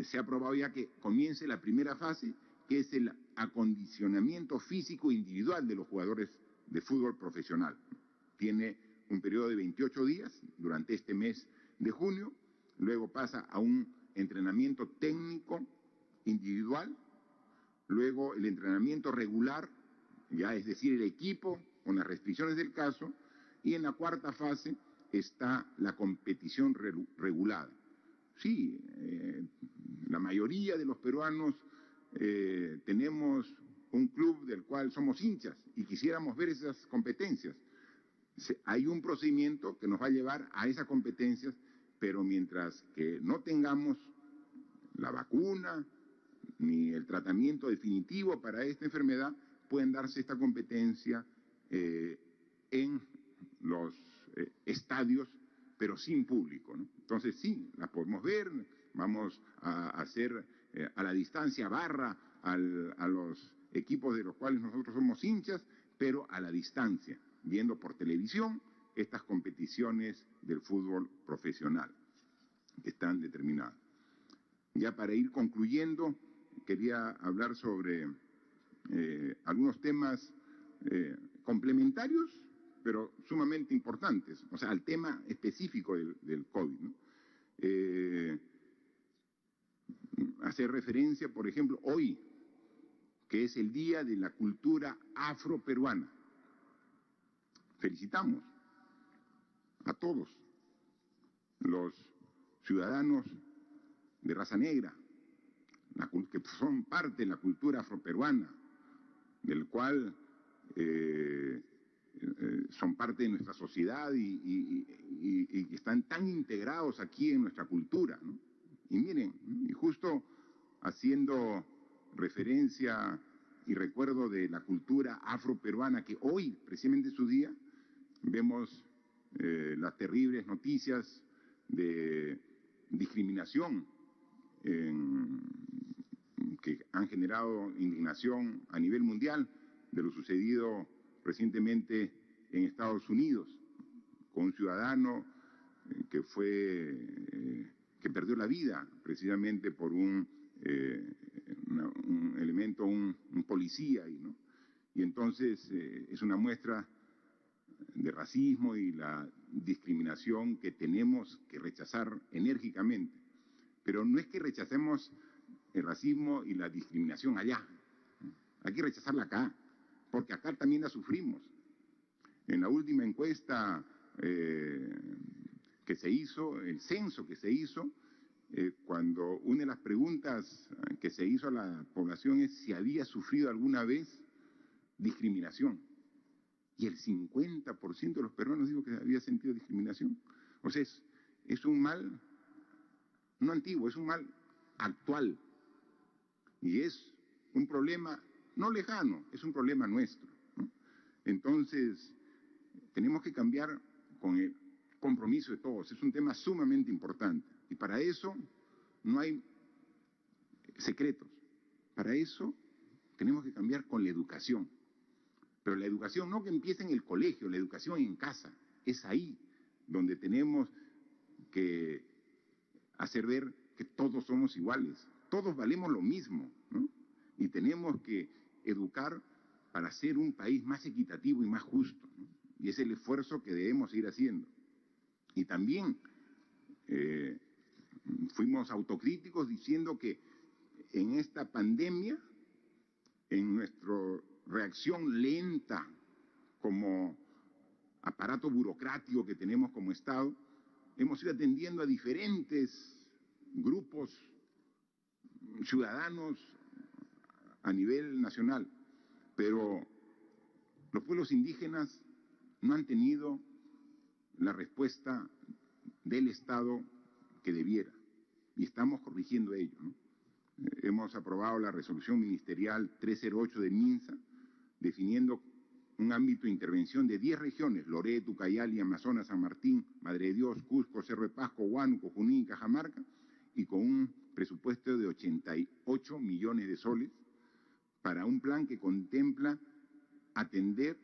Speaker 2: Se ha aprobado ya que comience la primera fase, que es el acondicionamiento físico individual de los jugadores de fútbol profesional. Tiene un periodo de 28 días durante este mes de junio, luego pasa a un entrenamiento técnico individual, luego el entrenamiento regular, ya es decir, el equipo con las restricciones del caso, y en la 4ª fase está la competición regulada. Sí, la mayoría de los peruanos tenemos un club del cual somos hinchas y quisiéramos ver esas competencias. Hay un procedimiento que nos va a llevar a esas competencias, pero mientras que no tengamos la vacuna ni el tratamiento definitivo para esta enfermedad, pueden darse esta competencia en los estadios, pero sin público, ¿no? Entonces sí, la podemos ver, vamos a hacer a la distancia barra a los equipos de los cuales nosotros somos hinchas, pero a la distancia, viendo por televisión estas competiciones del fútbol profesional que están determinadas. Ya para ir concluyendo, quería hablar sobre algunos temas complementarios, pero sumamente importantes, o sea, al tema específico del COVID, ¿no? Hacer referencia, por ejemplo, hoy, que es el Día de la Cultura Afroperuana. Felicitamos a todos los ciudadanos de raza negra, que son parte de la cultura afroperuana, del cual son parte de nuestra sociedad y están tan integrados aquí en nuestra cultura, ¿no? Y miren, y justo haciendo referencia y recuerdo de la cultura afroperuana, que hoy, precisamente es su día, vemos las terribles noticias de discriminación que han generado indignación a nivel mundial de lo sucedido recientemente en Estados Unidos, con un ciudadano que perdió la vida precisamente por un elemento, un policía, ¿no? Y entonces es una muestra de racismo y la discriminación que tenemos que rechazar enérgicamente. Pero no es que rechacemos el racismo y la discriminación allá, hay que rechazarla acá, porque acá también la sufrimos. En la última encuesta que se hizo, el censo que se hizo, cuando una de las preguntas que se hizo a la población es si había sufrido alguna vez discriminación. Y el 50% de los peruanos dijo que había sentido discriminación. O sea, es un mal, no antiguo, es un mal actual. Y es un problema no lejano, es un problema nuestro, ¿no? Entonces, tenemos que cambiar con el compromiso de todos. Es un tema sumamente importante. Y para eso no hay secretos. Para eso tenemos que cambiar con la educación. Pero la educación no que empiece en el colegio, la educación en casa. Es ahí donde tenemos que hacer ver que todos somos iguales, todos valemos lo mismo, ¿no? Y tenemos que educar para hacer un país más equitativo y más justo, ¿no? Y es el esfuerzo que debemos ir haciendo. Y también fuimos autocríticos diciendo que en esta pandemia, en nuestra reacción lenta como aparato burocrático que tenemos como Estado, hemos ido atendiendo a diferentes grupos ciudadanos a nivel nacional, pero los pueblos indígenas no han tenido la respuesta del Estado que debiera, y estamos corrigiendo ello, ¿no? Hemos aprobado la resolución ministerial 308 de MINSA, definiendo un ámbito de intervención de 10 regiones, Loreto, Ucayali, Amazonas, San Martín, Madre de Dios, Cusco, Cerro de Pasco, Huánuco, Junín y Cajamarca, y con un presupuesto de 88 millones de soles para un plan que contempla atender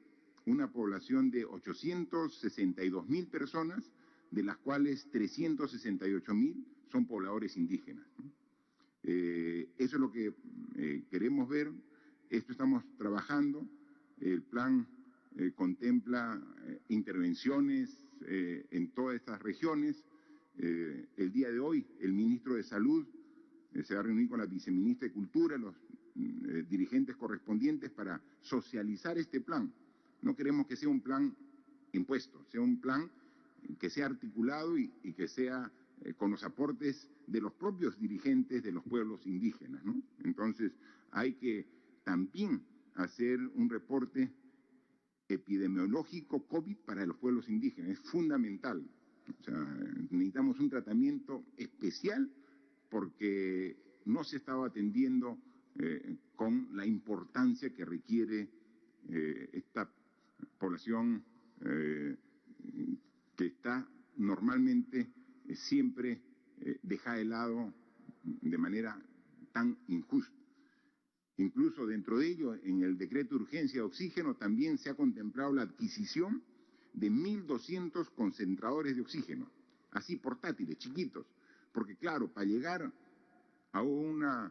Speaker 2: una población de 862.000 personas, de las cuales 368.000 son pobladores indígenas, ¿no? Eso es lo que queremos ver, esto estamos trabajando. El plan contempla intervenciones en todas estas regiones. El día de hoy el ministro de Salud se va a reunir con la viceministra de Cultura, los dirigentes correspondientes para socializar este plan. No queremos que sea un plan impuesto, sea un plan que sea articulado y que sea con los aportes de los propios dirigentes de los pueblos indígenas, ¿no? Entonces hay que también hacer un reporte epidemiológico COVID para los pueblos indígenas, es fundamental. O sea, necesitamos un tratamiento especial porque no se estaba atendiendo con la importancia que requiere esta población que está normalmente siempre dejada de lado de manera tan injusta. Incluso dentro de ello, en el decreto de urgencia de oxígeno también se ha contemplado la adquisición de 1.200 concentradores de oxígeno, así portátiles, chiquitos, porque claro, para llegar a una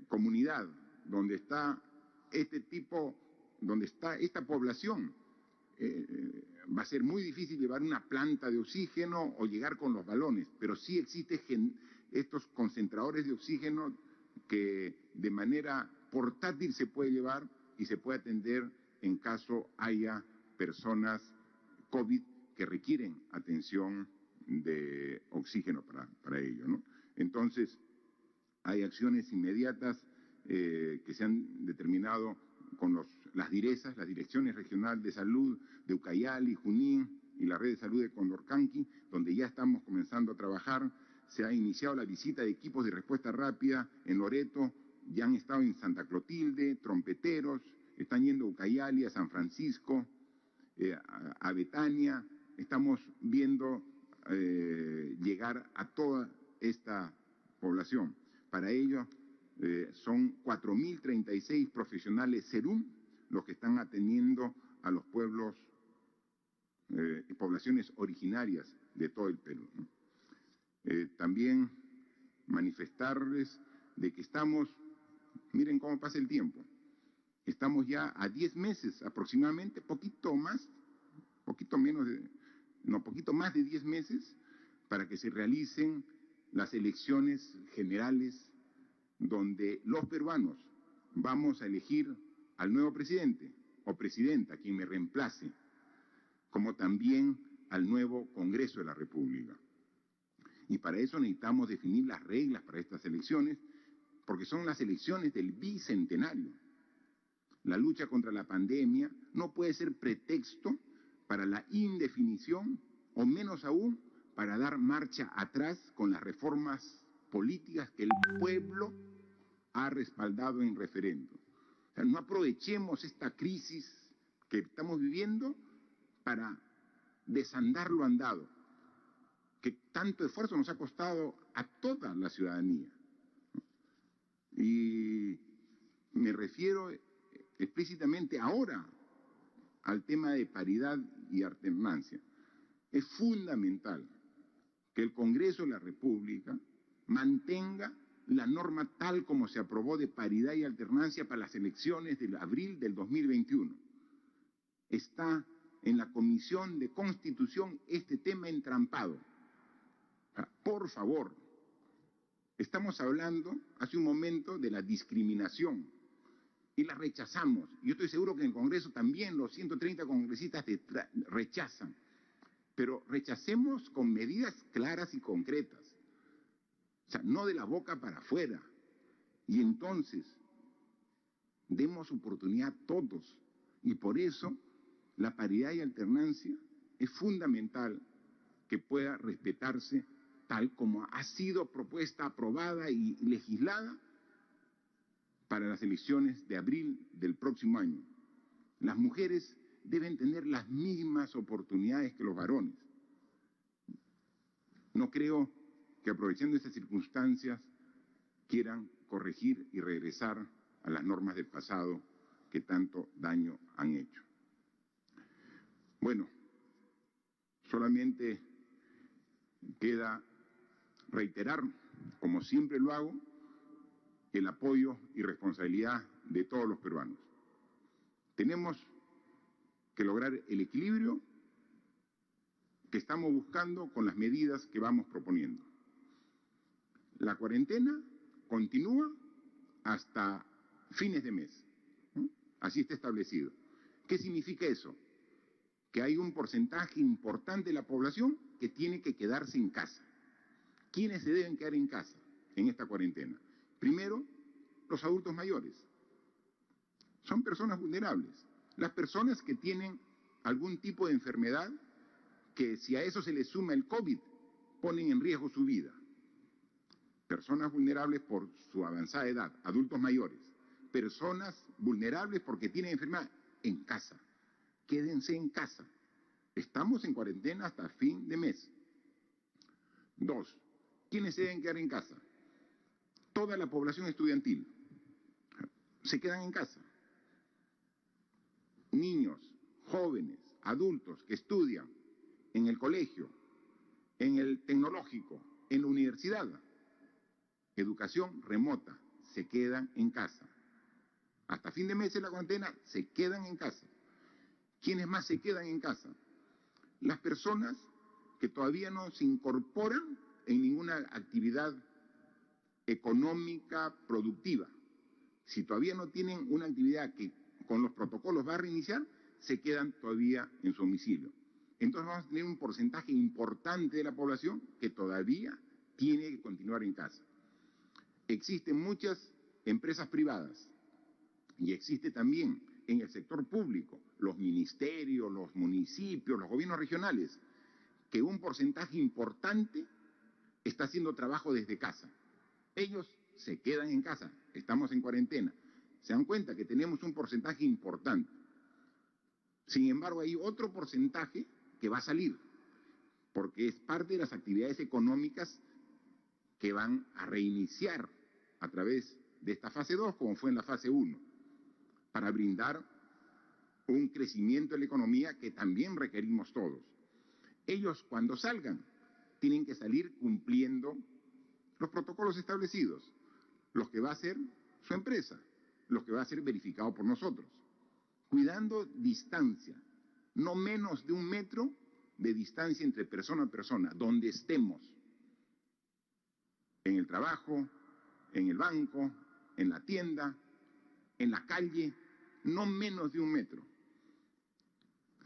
Speaker 2: comunidad donde está donde está esta población, va a ser muy difícil llevar una planta de oxígeno o llegar con los balones, pero sí existen estos concentradores de oxígeno que de manera portátil se puede llevar y se puede atender en caso haya personas COVID que requieren atención de oxígeno para ello, ¿no? Entonces, hay acciones inmediatas que se han determinado con las DIRESAs, las Direcciones Regionales de Salud de Ucayali, Junín y la Red de Salud de Condorcanqui, donde ya estamos comenzando a trabajar. Se ha iniciado la visita de equipos de respuesta rápida en Loreto, ya han estado en Santa Clotilde, Trompeteros, están yendo a Ucayali, a San Francisco, a Betania. Estamos viendo llegar a toda esta población. Para ello son 4.036 profesionales SERUM los que están atendiendo a los pueblos y poblaciones originarias de todo el Perú, ¿no? También manifestarles de que estamos, miren cómo pasa el tiempo, estamos ya a 10 meses aproximadamente, poquito más de 10 meses para que se realicen las elecciones generales donde los peruanos vamos a elegir al nuevo presidente o presidenta, quien me reemplace, como también al nuevo Congreso de la República. Y para eso necesitamos definir las reglas para estas elecciones, porque son las elecciones del bicentenario. La lucha contra la pandemia no puede ser pretexto para la indefinición, o menos aún para dar marcha atrás con las reformas políticas que el pueblo ha respaldado en referéndum. O sea, no aprovechemos esta crisis que estamos viviendo para desandar lo andado, que tanto esfuerzo nos ha costado a toda la ciudadanía. Y me refiero explícitamente ahora al tema de paridad y alternancia. Es fundamental que el Congreso de la República mantenga la norma tal como se aprobó de paridad y alternancia para las elecciones de abril del 2021. Está en la Comisión de Constitución este tema entrampado. Por favor, estamos hablando hace un momento de la discriminación y la rechazamos. Yo estoy seguro que en el Congreso también los 130 congresistas rechazan, pero rechacemos con medidas claras y concretas. O sea, no de la boca para afuera. Y entonces, demos oportunidad a todos. Y por eso, la paridad y alternancia es fundamental que pueda respetarse tal como ha sido propuesta, aprobada y legislada para las elecciones de abril del próximo año. Las mujeres deben tener las mismas oportunidades que los varones. No creo que aprovechando estas circunstancias quieran corregir y regresar a las normas del pasado que tanto daño han hecho. Bueno, solamente queda reiterar, como siempre lo hago, el apoyo y responsabilidad de todos los peruanos. Tenemos que lograr el equilibrio que estamos buscando con las medidas que vamos proponiendo. La cuarentena continúa hasta fines de mes, ¿no? Así está establecido. ¿Qué significa eso? Que hay un porcentaje importante de la población que tiene que quedarse en casa. ¿Quiénes se deben quedar en casa en esta cuarentena? Primero, los adultos mayores. Son personas vulnerables. Las personas que tienen algún tipo de enfermedad que si a eso se le suma el COVID, ponen en riesgo su vida. Personas vulnerables por su avanzada edad, adultos mayores. Personas vulnerables porque tienen enfermedad en casa. Quédense en casa. Estamos en cuarentena hasta fin de mes. 2. ¿Quiénes se deben quedar en casa? Toda la población estudiantil. Se quedan en casa. Niños, jóvenes, adultos que estudian en el colegio, en el tecnológico, en la universidad, educación remota, se quedan en casa. Hasta fin de mes de la cuarentena se quedan en casa. ¿Quiénes más se quedan en casa? Las personas que todavía no se incorporan en ninguna actividad económica productiva. Si todavía no tienen una actividad que con los protocolos va a reiniciar, se quedan todavía en su domicilio. Entonces vamos a tener un porcentaje importante de la población que todavía tiene que continuar en casa. Existen muchas empresas privadas y existe también en el sector público, los ministerios, los municipios, los gobiernos regionales, que un porcentaje importante está haciendo trabajo desde casa. Ellos se quedan en casa, estamos en cuarentena. Se dan cuenta que tenemos un porcentaje importante. Sin embargo, hay otro porcentaje que va a salir, porque es parte de las actividades económicas que van a reiniciar a través de esta fase 2, como fue en la fase 1, para brindar un crecimiento de la economía que también requerimos todos. Ellos, cuando salgan, tienen que salir cumpliendo los protocolos establecidos, los que va a hacer su empresa, los que va a ser verificado por nosotros, cuidando distancia, no menos de 1 metro de distancia entre persona a persona, donde estemos, en el trabajo, en el banco, en la tienda, en la calle, no menos de 1 metro.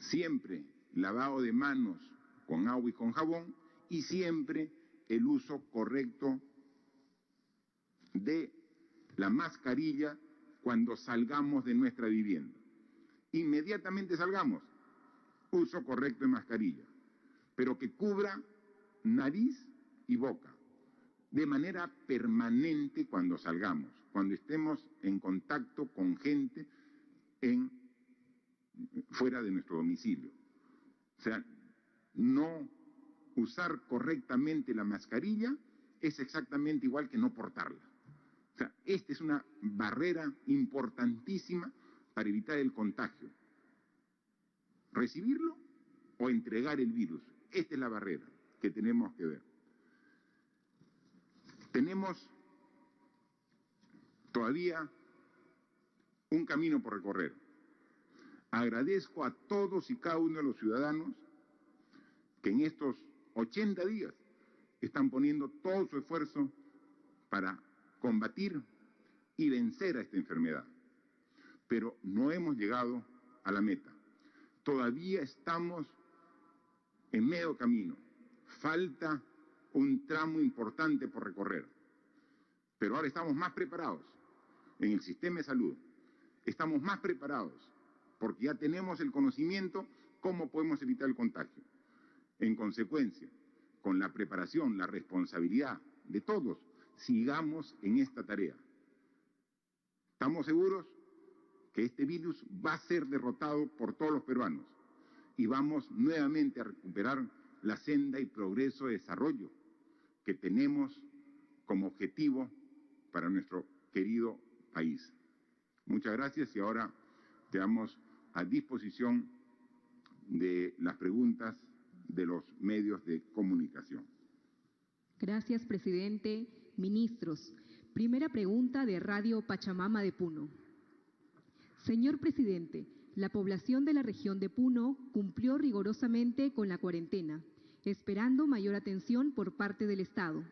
Speaker 2: Siempre lavado de manos con agua y con jabón y siempre el uso correcto de la mascarilla cuando salgamos de nuestra vivienda. Inmediatamente salgamos, uso correcto de mascarilla, pero que cubra nariz y boca, de manera permanente cuando salgamos, cuando estemos en contacto con gente fuera de nuestro domicilio. O sea, no usar correctamente la mascarilla es exactamente igual que no portarla. O sea, esta es una barrera importantísima para evitar el contagio. Recibirlo o entregar el virus. Esta es la barrera que tenemos que ver. Tenemos todavía un camino por recorrer. Agradezco a todos y cada uno de los ciudadanos que en estos 80 días están poniendo todo su esfuerzo para combatir y vencer a esta enfermedad. Pero no hemos llegado a la meta. Todavía estamos en medio camino. Falta un tramo importante por recorrer. Pero ahora estamos más preparados en el sistema de salud. Estamos más preparados porque ya tenemos el conocimiento cómo podemos evitar el contagio. En consecuencia, con la preparación, la responsabilidad de todos, sigamos en esta tarea. Estamos seguros que este virus va a ser derrotado por todos los peruanos y vamos nuevamente a recuperar la senda y progreso de desarrollo que tenemos como objetivo para nuestro querido país. Muchas gracias y ahora quedamos a disposición de las preguntas de los medios de comunicación.
Speaker 3: Gracias, presidente. Ministros, primera pregunta de Radio Pachamama de Puno. Señor presidente, la población de la región de Puno cumplió rigurosamente con la cuarentena, esperando mayor atención por parte del Estado.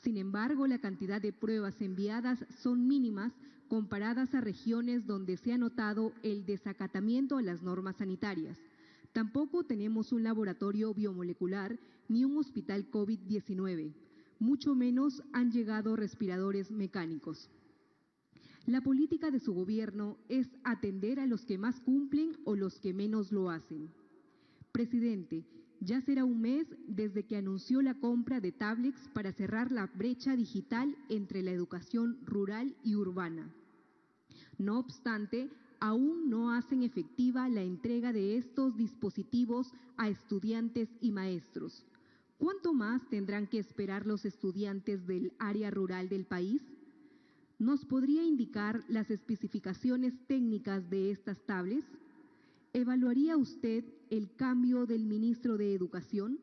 Speaker 3: Sin embargo, la cantidad de pruebas enviadas son mínimas comparadas a regiones donde se ha notado el desacatamiento a las normas sanitarias. Tampoco tenemos un laboratorio biomolecular ni un hospital COVID-19. Mucho menos han llegado respiradores mecánicos. La política de su gobierno es atender a los que más cumplen o los que menos lo hacen. Presidente, ya será 1 mes desde que anunció la compra de tablets para cerrar la brecha digital entre la educación rural y urbana. No obstante, aún no hacen efectiva la entrega de estos dispositivos a estudiantes y maestros. ¿Cuánto más tendrán que esperar los estudiantes del área rural del país? ¿Nos podría indicar las especificaciones técnicas de estas tablets? ¿Evaluaría usted el cambio del ministro de Educación?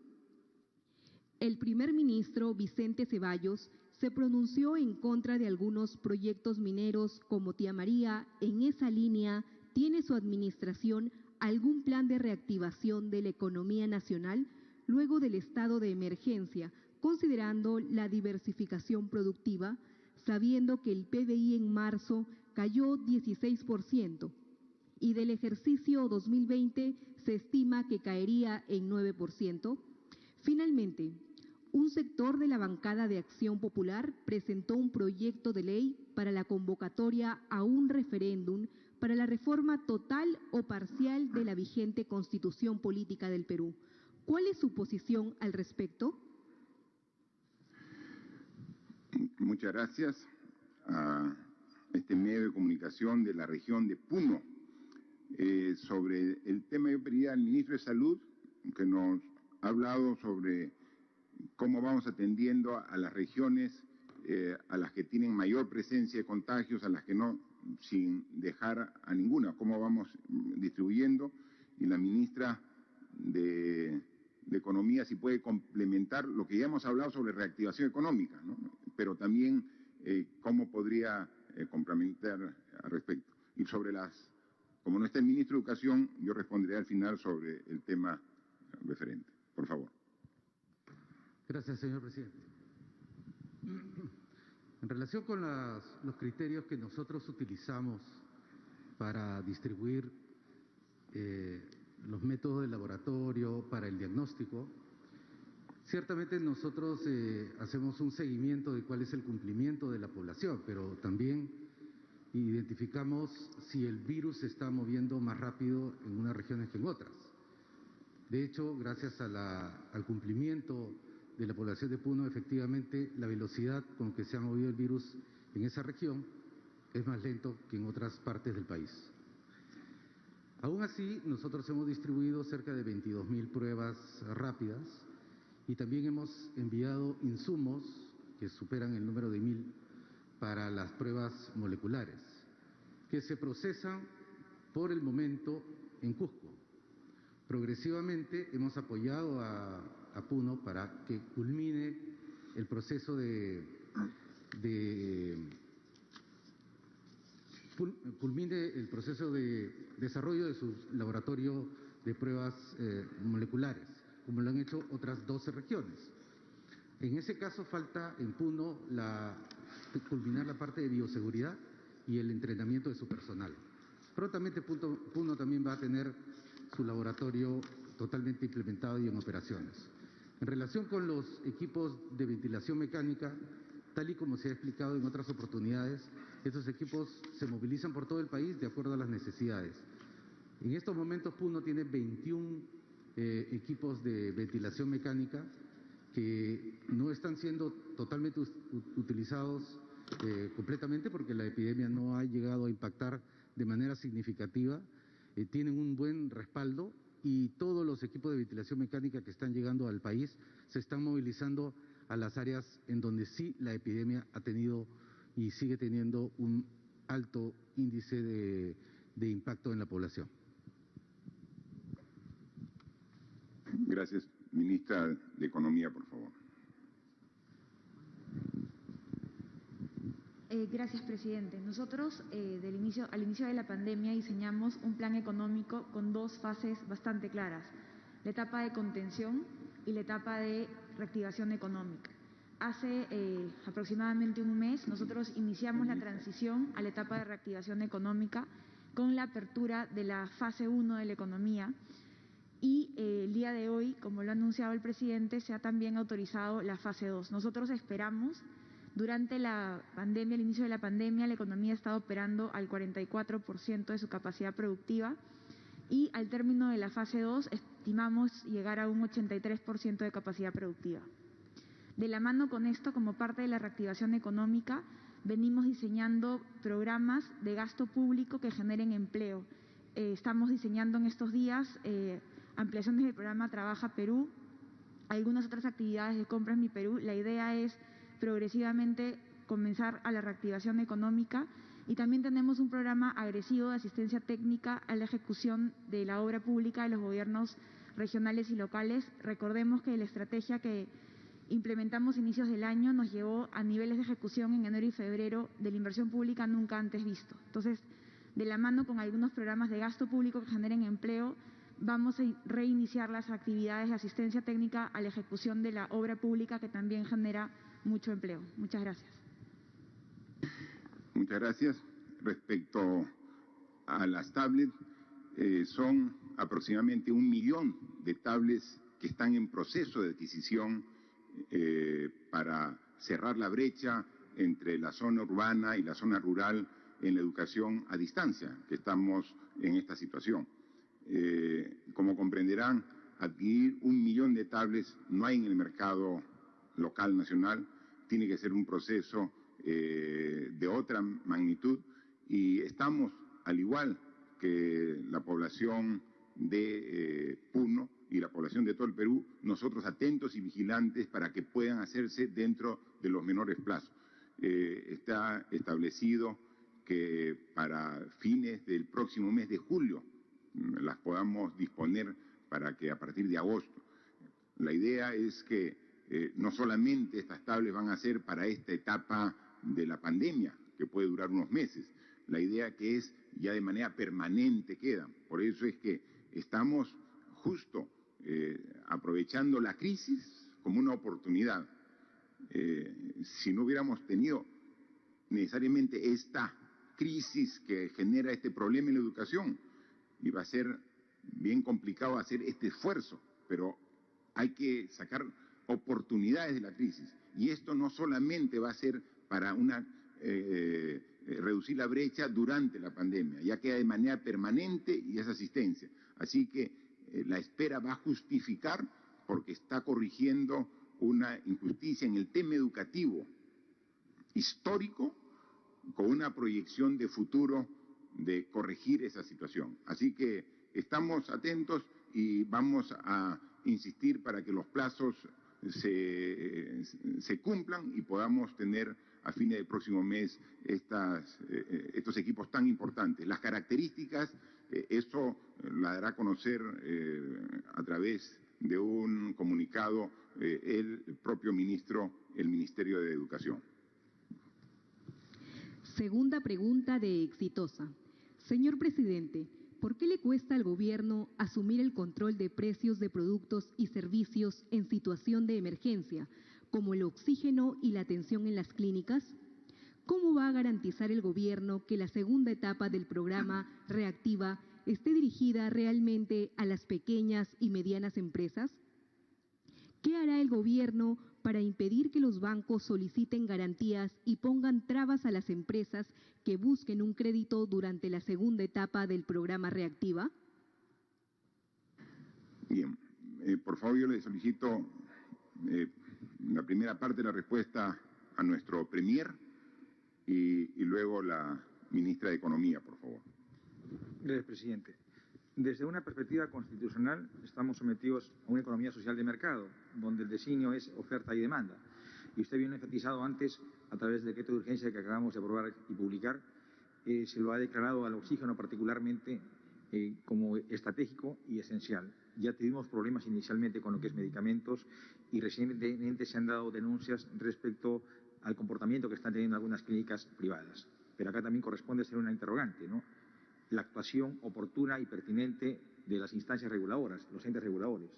Speaker 3: El primer ministro, Vicente Ceballos, se pronunció en contra de algunos proyectos mineros como Tía María. En esa línea, ¿tiene su administración algún plan de reactivación de la economía nacional luego del estado de emergencia, considerando la diversificación productiva, sabiendo que el PBI en marzo cayó 16%? Y del ejercicio 2020 se estima que caería en 9%. Finalmente, un sector de la bancada de Acción Popular presentó un proyecto de ley para la convocatoria a un referéndum para la reforma total o parcial de la vigente Constitución Política del Perú. ¿Cuál es su posición al respecto?
Speaker 2: Muchas gracias a este medio de comunicación de la región de Puno. Sobre el tema, yo pediría al ministro de Salud que nos ha hablado sobre cómo vamos atendiendo a las regiones a las que tienen mayor presencia de contagios, a las que no, sin dejar a ninguna, cómo vamos distribuyendo. Y la ministra de Economía si puede complementar lo que ya hemos hablado sobre reactivación económica, ¿no? Pero también cómo podría complementar al respecto. Y sobre como no está el ministro de Educación, yo responderé al final sobre el tema referente. Por favor.
Speaker 4: Gracias, señor presidente. En relación con los criterios que nosotros utilizamos para distribuir los métodos de laboratorio para el diagnóstico, ciertamente nosotros hacemos un seguimiento de cuál es el cumplimiento de la población, pero también identificamos si el virus se está moviendo más rápido en unas regiones que en otras. De hecho, gracias al cumplimiento de la población de Puno, efectivamente la velocidad con que se ha movido el virus en esa región es más lento que en otras partes del país. Aún así, nosotros hemos distribuido cerca de 22.000 pruebas rápidas y también hemos enviado insumos que superan el número de 1.000 para las pruebas moleculares, que se procesan por el momento en Cusco. Progresivamente hemos apoyado a Puno para que culmine el proceso de desarrollo de su laboratorio de pruebas moleculares, como lo han hecho otras 12 regiones. En ese caso falta en Puno culminar la parte de bioseguridad y el entrenamiento de su personal. Prontamente Puno también va a tener su laboratorio totalmente implementado y en operaciones. En relación con los equipos de ventilación mecánica, tal y como se ha explicado en otras oportunidades, estos equipos se movilizan por todo el país de acuerdo a las necesidades. En estos momentos Puno tiene 21 equipos de ventilación mecánica que no están siendo totalmente utilizados completamente porque la epidemia no ha llegado a impactar de manera significativa. Tienen un buen respaldo y todos los equipos de ventilación mecánica que están llegando al país se están movilizando a las áreas en donde sí la epidemia ha tenido y sigue teniendo un alto índice de impacto en la población.
Speaker 2: Gracias. Ministra de Economía, por favor.
Speaker 5: Gracias, presidente. Nosotros, al inicio de la pandemia, diseñamos un plan económico con dos fases bastante claras: la etapa de contención y la etapa de reactivación económica. Hace aproximadamente un mes, nosotros iniciamos la transición a la etapa de reactivación económica con la apertura de la fase 1 de la economía. Y el día de hoy, como lo ha anunciado el presidente, se ha también autorizado la fase 2. Nosotros esperamos, durante la pandemia, al inicio de la pandemia, la economía estaba operando al 44% de su capacidad productiva y al término de la fase 2 estimamos llegar a un 83% de capacidad productiva. De la mano con esto, como parte de la reactivación económica, venimos diseñando programas de gasto público que generen empleo. Estamos diseñando en estos días ampliaciones del programa Trabaja Perú, algunas otras actividades de Compras Mi Perú. La idea es progresivamente comenzar a la reactivación económica y también tenemos un programa agresivo de asistencia técnica a la ejecución de la obra pública de los gobiernos regionales y locales. Recordemos que la estrategia que implementamos a inicios del año nos llevó a niveles de ejecución en enero y febrero de la inversión pública nunca antes visto. Entonces, de la mano con algunos programas de gasto público que generen empleo, vamos a reiniciar las actividades de asistencia técnica a la ejecución de la obra pública que también genera mucho empleo. Muchas gracias.
Speaker 2: Muchas gracias. Respecto a las tablets, son aproximadamente 1 millón de tablets que están en proceso de adquisición para cerrar la brecha entre la zona urbana y la zona rural en la educación a distancia, que estamos en esta situación. Como comprenderán, adquirir 1 millón de tablets no hay en el mercado local nacional, tiene que ser un proceso de otra magnitud y estamos, al igual que la población de Puno y la población de todo el Perú, nosotros atentos y vigilantes para que puedan hacerse dentro de los menores plazos. Está establecido que para fines del próximo mes de julio las podamos disponer para que a partir de agosto. La idea es que no solamente estas tablets van a ser para esta etapa de la pandemia, que puede durar unos meses, la idea que es ya de manera permanente quedan. Por eso es que estamos justo aprovechando la crisis como una oportunidad. Si no hubiéramos tenido necesariamente esta crisis que genera este problema en la educación, iba a ser bien complicado hacer este esfuerzo, pero hay que sacar oportunidades de la crisis. Y esto no solamente va a ser para reducir la brecha durante la pandemia, ya queda de manera permanente y es asistencia. Así que la espera va a justificar porque está corrigiendo una injusticia en el tema educativo histórico con una proyección de futuro de corregir esa situación. Así que estamos atentos y vamos a insistir para que los plazos se cumplan y podamos tener a fines del próximo mes estos equipos tan importantes. Las características, eso la dará a conocer a través de un comunicado el propio ministro, el Ministerio de Educación.
Speaker 3: Segunda pregunta de Exitosa. Señor presidente, ¿por qué le cuesta al gobierno asumir el control de precios de productos y servicios en situación de emergencia, como el oxígeno y la atención en las clínicas? ¿Cómo va a garantizar el gobierno que la segunda etapa del programa Reactiva esté dirigida realmente a las pequeñas y medianas empresas? ¿Qué hará el gobierno para impedir que los bancos soliciten garantías y pongan trabas a las empresas que busquen un crédito durante la segunda etapa del programa Reactiva?
Speaker 2: Bien, por favor yo le solicito la primera parte de la respuesta a nuestro Premier y luego la ministra de Economía, por favor.
Speaker 6: Gracias, presidente. Desde una perspectiva constitucional, estamos sometidos a una economía social de mercado, donde el designio es oferta y demanda. Y usted bien enfatizado antes, a través del decreto de urgencia que acabamos de aprobar y publicar, se lo ha declarado al oxígeno particularmente como estratégico y esencial. Ya tuvimos problemas inicialmente con lo que es medicamentos y recientemente se han dado denuncias respecto al comportamiento que están teniendo algunas clínicas privadas. Pero acá también corresponde ser una interrogante, ¿no? La actuación oportuna y pertinente de las instancias reguladoras, los entes reguladores,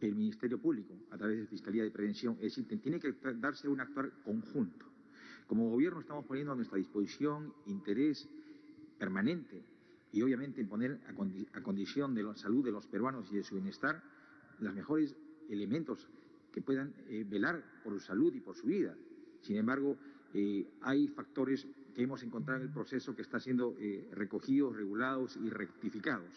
Speaker 6: el Ministerio Público, a través de Fiscalía de Prevención, es decir, tiene que darse un actuar conjunto. Como gobierno estamos poniendo a nuestra disposición interés permanente y obviamente en poner a condición de la salud de los peruanos y de su bienestar los mejores elementos que puedan velar por su salud y por su vida. Sin embargo, hay factores que hemos encontrado en el proceso que está siendo recogidos, regulados y rectificados.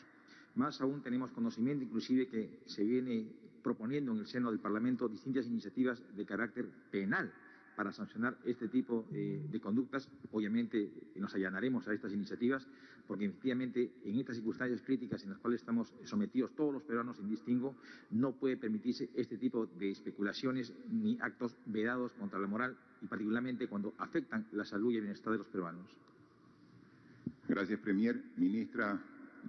Speaker 6: Más aún tenemos conocimiento inclusive que se viene proponiendo en el seno del Parlamento distintas iniciativas de carácter penal para sancionar este tipo de conductas. Obviamente nos allanaremos a estas iniciativas porque efectivamente en estas circunstancias críticas en las cuales estamos sometidos todos los peruanos sin distingo, no puede permitirse este tipo de especulaciones ni actos vedados contra la moral y particularmente cuando afectan la salud y el bienestar de los peruanos.
Speaker 2: Gracias, Premier. Ministra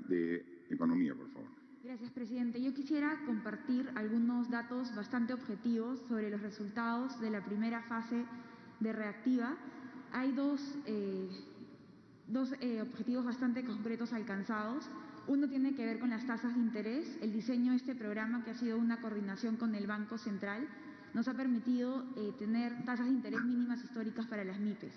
Speaker 2: de Economía, por favor.
Speaker 5: Gracias, presidente. Yo quisiera compartir algunos datos bastante objetivos sobre los resultados de la primera fase de Reactiva. Hay dos objetivos bastante concretos alcanzados. Uno tiene que ver con las tasas de interés. El diseño de este programa, que ha sido una coordinación con el Banco Central, nos ha permitido tener tasas de interés mínimas históricas para las MIPES.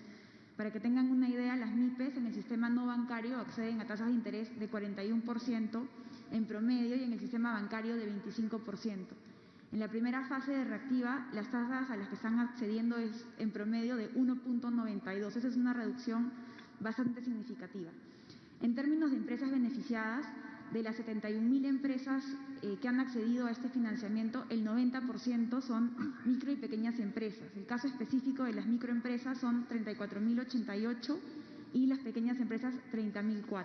Speaker 5: Para que tengan una idea, las MIPES en el sistema no bancario acceden a tasas de interés de 41% en promedio y en el sistema bancario de 25%. En la primera fase de reactiva, las tasas a las que están accediendo es en promedio de 1.92. Esa es una reducción bastante significativa. En términos de empresas beneficiadas, de las 71.000 empresas que han accedido a este financiamiento, el 90% son micro y pequeñas empresas. El caso específico de las microempresas son 34.088 y las pequeñas empresas 30.004.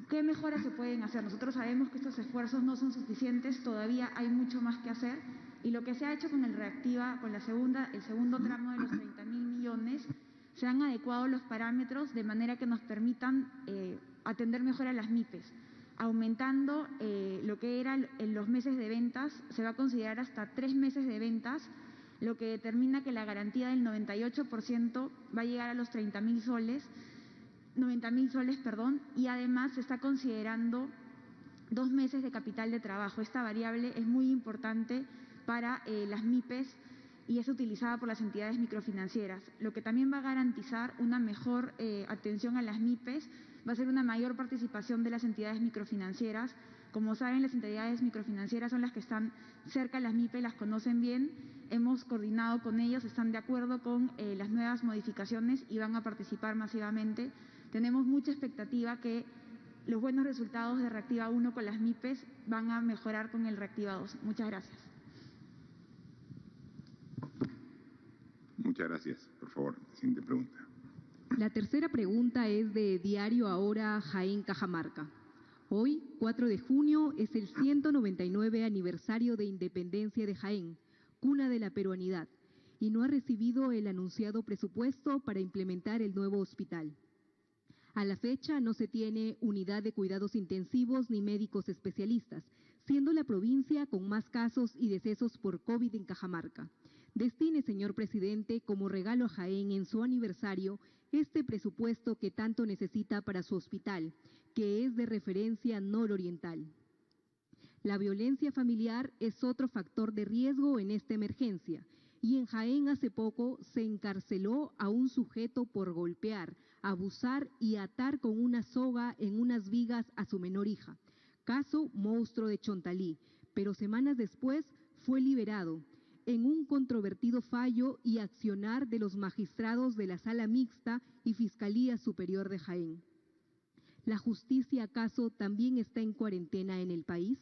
Speaker 5: ¿Qué mejoras se pueden hacer? Nosotros sabemos que estos esfuerzos no son suficientes, todavía hay mucho más que hacer, y lo que se ha hecho con el Reactiva, con el segundo tramo de los 30.000 millones, se han adecuado los parámetros de manera que nos permitan atender mejor a las MIPES. Aumentando lo que eran los meses de ventas, se va a considerar hasta 3 meses de ventas, lo que determina que la garantía del 98% va a llegar a los 90.000 soles, y además se está considerando 2 meses de capital de trabajo. Esta variable es muy importante para las MIPES y es utilizada por las entidades microfinancieras. Lo que también va a garantizar una mejor atención a las MIPES va a ser una mayor participación de las entidades microfinancieras. Como saben, las entidades microfinancieras son las que están cerca a las MIPES, las conocen bien. Hemos coordinado con ellos, están de acuerdo con las nuevas modificaciones y van a participar masivamente. Tenemos mucha expectativa que los buenos resultados de Reactiva 1 con las MIPES van a mejorar con el Reactiva 2. Muchas gracias.
Speaker 2: Muchas gracias. Por favor, siguiente pregunta.
Speaker 3: La tercera pregunta es de Diario Ahora, Jaén, Cajamarca. Hoy, 4 de junio, es el 199 aniversario de independencia de Jaén, cuna de la peruanidad, y no ha recibido el anunciado presupuesto para implementar el nuevo hospital. A la fecha no se tiene unidad de cuidados intensivos ni médicos especialistas, siendo la provincia con más casos y decesos por COVID en Cajamarca. Destine, señor presidente, como regalo a Jaén en su aniversario este presupuesto que tanto necesita para su hospital, que es de referencia nororiental. La violencia familiar es otro factor de riesgo en esta emergencia, y en Jaén hace poco se encarceló a un sujeto por golpear, abusar y atar con una soga en unas vigas a su menor hija. Caso Monstruo de Chontalí, pero semanas después fue liberado en un controvertido fallo y accionar de los magistrados de la Sala Mixta y Fiscalía Superior de Jaén. ¿La justicia acaso también está en cuarentena en el país?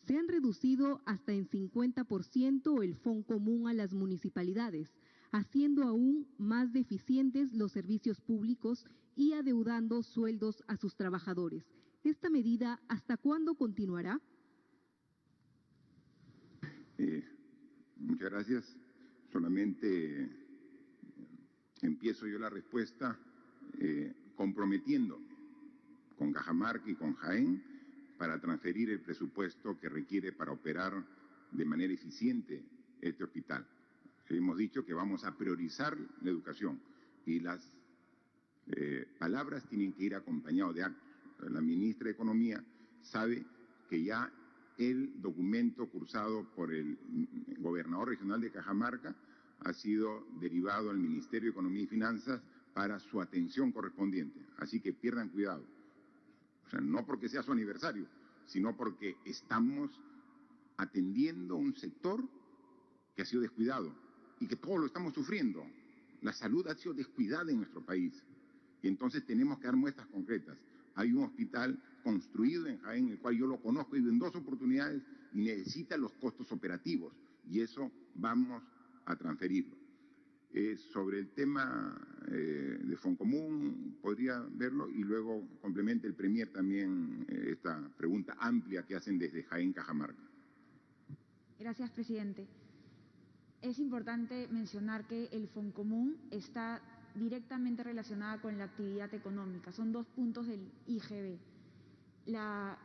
Speaker 3: Se han reducido hasta en 50% el fondo común a las municipalidades, haciendo aún más deficientes los servicios públicos y adeudando sueldos a sus trabajadores. ¿Esta medida hasta cuándo continuará?
Speaker 2: Muchas gracias. Solamente empiezo yo la respuesta comprometiéndome con Cajamarca y con Jaén para transferir el presupuesto que requiere para operar de manera eficiente este hospital. Hemos dicho que vamos a priorizar la educación y las palabras tienen que ir acompañadas de actos. La ministra de Economía sabe que ya el documento cursado por el gobernador regional de Cajamarca ha sido derivado al Ministerio de Economía y Finanzas para su atención correspondiente. Así que pierdan cuidado. O sea, no porque sea su aniversario, sino porque estamos atendiendo un sector que ha sido descuidado y que todos lo estamos sufriendo. La salud ha sido descuidada en nuestro país y entonces tenemos que dar muestras concretas. Hay un hospital construido en Jaén, el cual yo lo conozco, he ido en 2 oportunidades y necesita los costos operativos y eso vamos a transferirlo. Sobre el tema de Foncomún, podría verlo y luego complemente el Premier también esta pregunta amplia que hacen desde Jaén, Cajamarca.
Speaker 5: Gracias, presidente. Es importante mencionar que el Foncomún está directamente relacionada con la actividad económica. Son 2 puntos del IGB. La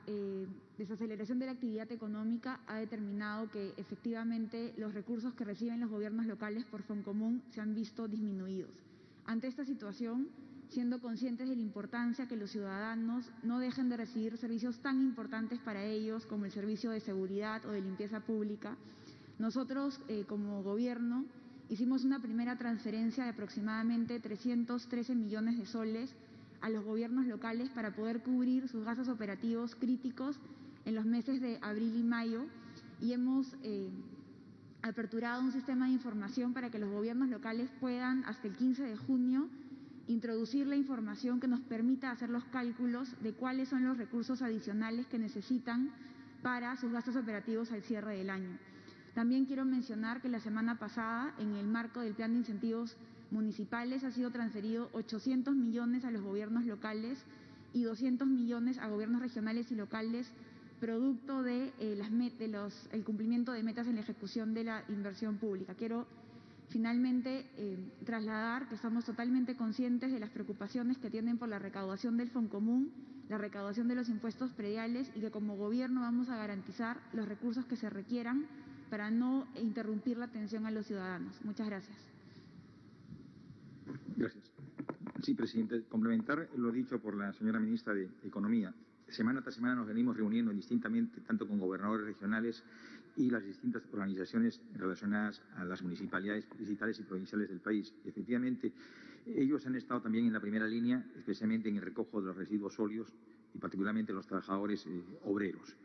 Speaker 5: desaceleración de la actividad económica ha determinado que efectivamente los recursos que reciben los gobiernos locales por Foncomún se han visto disminuidos. Ante esta situación, siendo conscientes de la importancia que los ciudadanos no dejen de recibir servicios tan importantes para ellos como el servicio de seguridad o de limpieza pública, nosotros como gobierno hicimos una primera transferencia de aproximadamente 313 millones de soles a los gobiernos locales para poder cubrir sus gastos operativos críticos en los meses de abril y mayo, y hemos aperturado un sistema de información para que los gobiernos locales puedan, hasta el 15 de junio, introducir la información que nos permita hacer los cálculos de cuáles son los recursos adicionales que necesitan para sus gastos operativos al cierre del año. También quiero mencionar que la semana pasada, en el marco del plan de incentivos municipales, ha sido transferido 800 millones a los gobiernos locales y 200 millones a gobiernos regionales y locales, producto de el cumplimiento de metas en la ejecución de la inversión pública. Quiero finalmente trasladar que estamos totalmente conscientes de las preocupaciones que tienen por la recaudación del Foncomún, la recaudación de los impuestos prediales, y que como gobierno vamos a garantizar los recursos que se requieran para no interrumpir la atención a los ciudadanos. Muchas gracias.
Speaker 6: Gracias. Sí, presidente. Complementar lo dicho por la señora ministra de Economía. Semana tras semana nos venimos reuniendo indistintamente tanto con gobernadores regionales y las distintas organizaciones relacionadas a las municipalidades distritales y provinciales del país. Efectivamente, ellos han estado también en la primera línea, especialmente en el recojo de los residuos sólidos y particularmente los trabajadores obreros.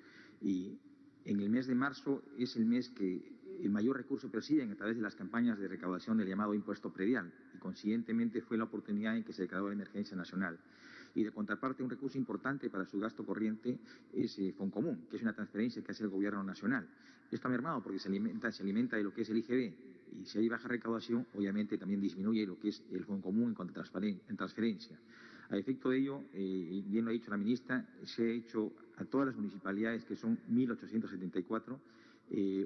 Speaker 6: Y en el mes de marzo es el mes que el mayor recurso perciben a través de las campañas de recaudación del llamado impuesto predial, y consiguientemente fue la oportunidad en que se declaró la emergencia nacional. Y de contraparte, un recurso importante para su gasto corriente es Foncomún, que es una transferencia que hace el gobierno nacional. Esto ha mermado porque se alimenta de lo que es el IGB, y si hay baja recaudación, obviamente también disminuye lo que es el Foncomún en cuanto a transferencia. A efecto de ello, y bien lo ha dicho la ministra, se ha hecho a todas las municipalidades, que son 1.874,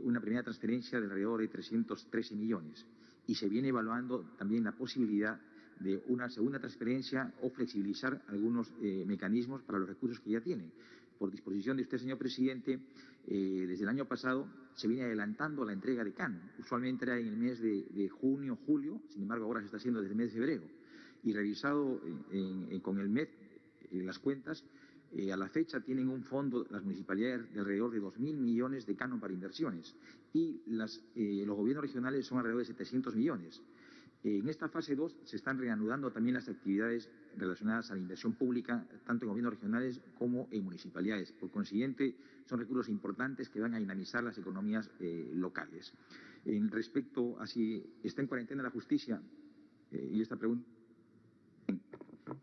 Speaker 6: una primera transferencia de alrededor de 313 millones. Y se viene evaluando también la posibilidad de una segunda transferencia o flexibilizar algunos mecanismos para los recursos que ya tienen. Por disposición de usted, señor presidente, desde el año pasado se viene adelantando la entrega de CAN. Usualmente era en el mes de junio, julio, sin embargo ahora se está haciendo desde el mes de febrero. Y revisado con el MED las cuentas, a la fecha tienen un fondo las municipalidades de alrededor de 2.000 millones de canon para inversiones, y los gobiernos regionales son alrededor de 700 millones. En esta fase 2 se están reanudando también las actividades relacionadas a la inversión pública, tanto en gobiernos regionales como en municipalidades. Por consiguiente, son recursos importantes que van a dinamizar las economías locales. En respecto a si está en cuarentena la justicia, y esta pregunta,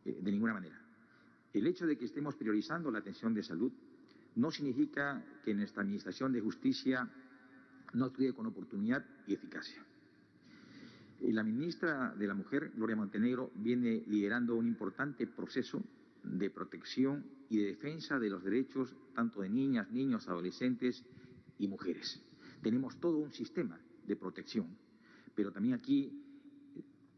Speaker 6: de ninguna manera. El hecho de que estemos priorizando la atención de salud no significa que nuestra Administración de Justicia no actúe con oportunidad y eficacia. La ministra de la Mujer, Gloria Montenegro, viene liderando un importante proceso de protección y de defensa de los derechos tanto de niñas, niños, adolescentes y mujeres. Tenemos todo un sistema de protección, pero también aquí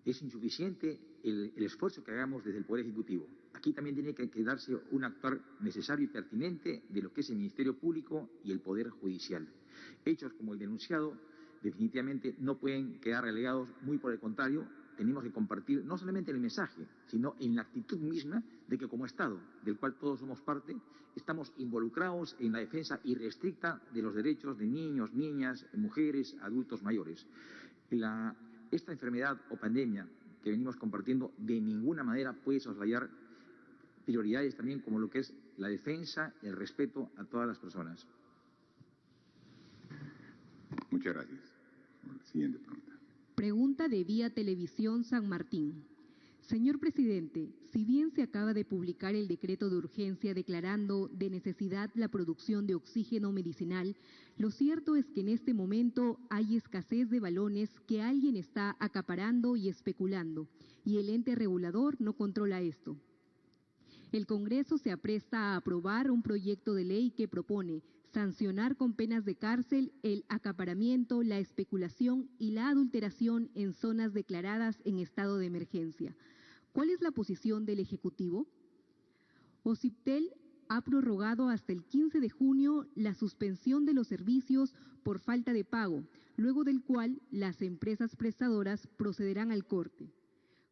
Speaker 6: es insuficiente el esfuerzo que hagamos desde el Poder Ejecutivo. Aquí también tiene que darse un actuar necesario y pertinente de lo que es el Ministerio Público y el Poder Judicial. Hechos como el denunciado definitivamente no pueden quedar relegados, muy por el contrario, tenemos que compartir no solamente el mensaje, sino en la actitud misma de que como Estado, del cual todos somos parte, estamos involucrados en la defensa irrestricta de los derechos de niños, niñas, mujeres, adultos mayores. Esta enfermedad o pandemia que venimos compartiendo de ninguna manera puede soslayar prioridades también como lo que es la defensa y el respeto a todas las personas.
Speaker 2: Muchas gracias. Siguiente pregunta.
Speaker 3: Pregunta de Vía Televisión San Martín. Señor presidente, si bien se acaba de publicar el decreto de urgencia declarando de necesidad la producción de oxígeno medicinal, lo cierto es que en este momento hay escasez de balones que alguien está acaparando y especulando, y el ente regulador no controla esto. El Congreso se apresta a aprobar un proyecto de ley que propone sancionar con penas de cárcel el acaparamiento, la especulación y la adulteración en zonas declaradas en estado de emergencia. ¿Cuál es la posición del Ejecutivo? OCIPTEL ha prorrogado hasta el 15 de junio la suspensión de los servicios por falta de pago, luego del cual las empresas prestadoras procederán al corte.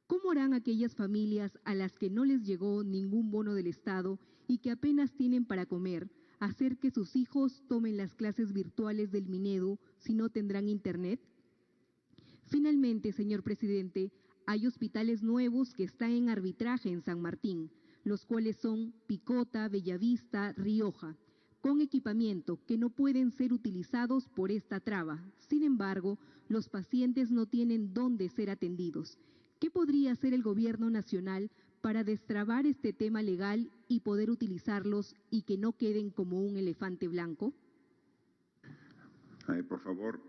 Speaker 3: ¿Cómo harán aquellas familias a las que no les llegó ningún bono del Estado y que apenas tienen para comer, hacer que sus hijos tomen las clases virtuales del Minedu si no tendrán internet? Finalmente, señor presidente, hay hospitales nuevos que están en arbitraje en San Martín, los cuales son Picota, Bellavista, Rioja. con equipamiento que no pueden ser utilizados por esta traba. Sin embargo, los pacientes no tienen dónde ser atendidos. ¿Qué podría hacer el Gobierno nacional para destrabar este tema legal y poder utilizarlos y que no queden como un elefante blanco?
Speaker 2: A ver, por favor,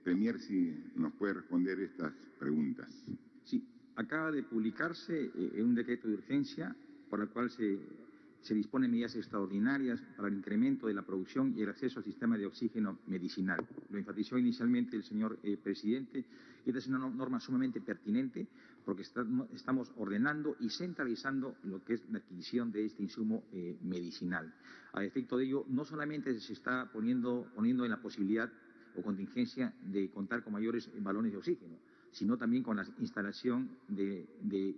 Speaker 2: Premier, si nos puede responder estas preguntas.
Speaker 6: Sí, acaba de publicarse un decreto de urgencia por el cual se disponen medidas extraordinarias para el incremento de la producción y el acceso al sistema de oxígeno medicinal. Lo enfatizó inicialmente el señor presidente, y esta es una norma sumamente pertinente porque estamos ordenando y centralizando lo que es la adquisición de este insumo medicinal. A efecto de ello, no solamente se está poniendo en la posibilidad o contingencia de contar con mayores balones de oxígeno, sino también con la instalación de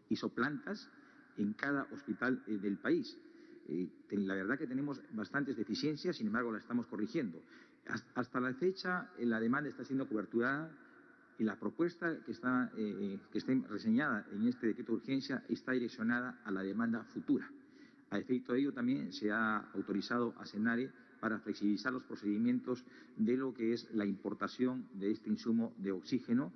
Speaker 6: isoplantas en cada hospital del país. La verdad que tenemos bastantes deficiencias, sin embargo las estamos corrigiendo. Hasta la fecha la demanda está siendo coberturada y la propuesta que está reseñada en este decreto de urgencia está direccionada a la demanda futura. A efecto de ello también se ha autorizado a SENARE para flexibilizar los procedimientos de lo que es la importación de este insumo de oxígeno,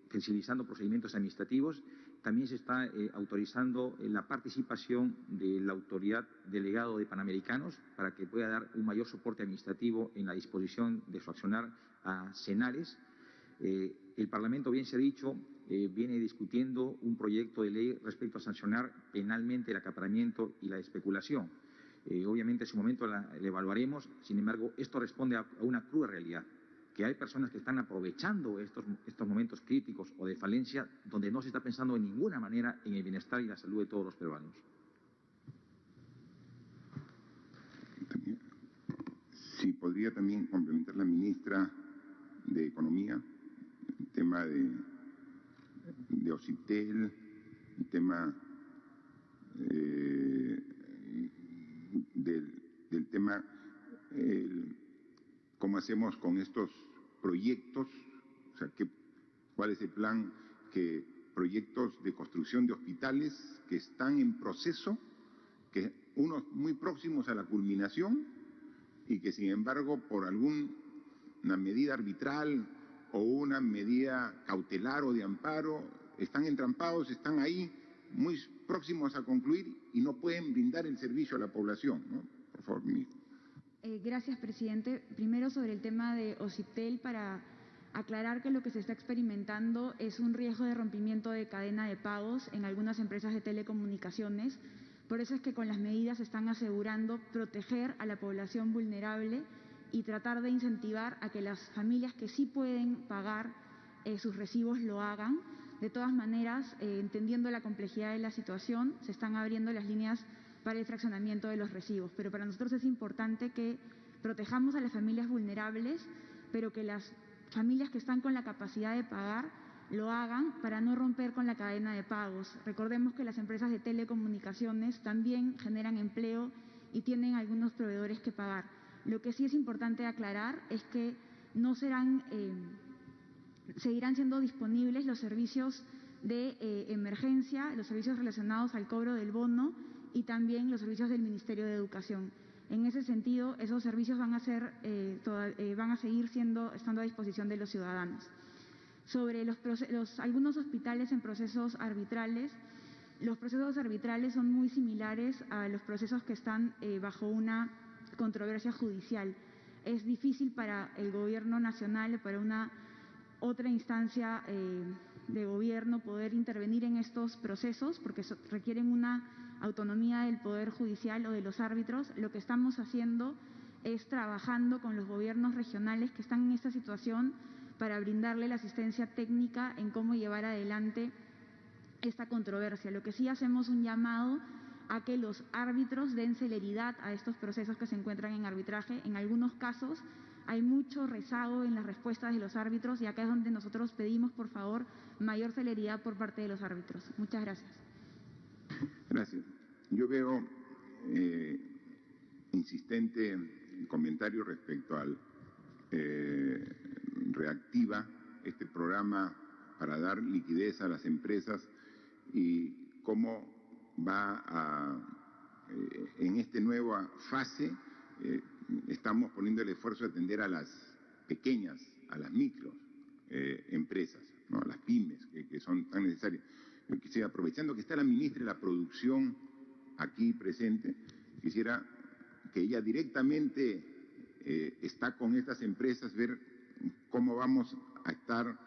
Speaker 6: flexibilizando procedimientos administrativos. También se está autorizando la participación de la autoridad delegado de Panamericanos para que pueda dar un mayor soporte administrativo en la disposición de su accionar a SENARES. El Parlamento, bien se ha dicho, viene discutiendo un proyecto de ley respecto a sancionar penalmente el acaparamiento y la especulación. Obviamente en su momento la evaluaremos, sin embargo esto responde a una cruda realidad, que hay personas que están aprovechando estos momentos críticos o de falencia donde no se está pensando en ninguna manera en el bienestar y la salud de todos los peruanos.
Speaker 2: Sí, podría también complementar la ministra de Economía, el tema de OCIPTEL, el tema del tema, cómo hacemos con estos proyectos, o sea, cuál es el plan, proyectos de construcción de hospitales que están en proceso, que unos muy próximos a la culminación y que sin embargo por alguna medida arbitral o una medida cautelar o de amparo están entrampados, están ahí muy próximos a concluir y no pueden brindar el servicio a la población, ¿no? Por favor, ministro.
Speaker 5: Gracias, presidente. Primero, sobre el tema de OCIPTEL, para aclarar que lo que se está experimentando es un riesgo de rompimiento de cadena de pagos en algunas empresas de telecomunicaciones. Por eso es que con las medidas se están asegurando proteger a la población vulnerable y tratar de incentivar a que las familias que sí pueden pagar sus recibos lo hagan. De todas maneras, entendiendo la complejidad de la situación, se están abriendo las líneas para el fraccionamiento de los recibos. Pero para nosotros es importante que protejamos a las familias vulnerables, pero que las familias que están con la capacidad de pagar lo hagan para no romper con la cadena de pagos. Recordemos que las empresas de telecomunicaciones también generan empleo y tienen algunos proveedores que pagar. Lo que sí es importante aclarar es que no seguirán siendo disponibles los servicios de emergencia, los servicios relacionados al cobro del bono y también los servicios del Ministerio de Educación. En ese sentido, esos servicios van a seguir estando a disposición de los ciudadanos. Sobre algunos hospitales en procesos arbitrales, los procesos arbitrales son muy similares a los procesos que están bajo una controversia judicial. Es difícil para el Gobierno nacional, para una otra instancia de gobierno poder intervenir en estos procesos porque requieren una autonomía del Poder Judicial o de los árbitros. Lo que estamos haciendo es trabajando con los gobiernos regionales que están en esta situación para brindarle la asistencia técnica en cómo llevar adelante esta controversia. Lo que sí hacemos un llamado a que los árbitros den celeridad a estos procesos que se encuentran en arbitraje. En algunos casos hay mucho rezago en las respuestas de los árbitros y acá es donde nosotros pedimos, por favor, mayor celeridad por parte de los árbitros. Muchas gracias.
Speaker 2: Gracias. Yo veo insistente el comentario respecto al reactiva este programa para dar liquidez a las empresas y cómo va a en esta nueva fase estamos poniendo el esfuerzo de atender a las pequeñas, a las micro empresas, ¿no? A las pymes que son tan necesarias. Yo quisiera, aprovechando que está la ministra de la Producción aquí presente, quisiera que ella directamente está con estas empresas, ver cómo vamos a estar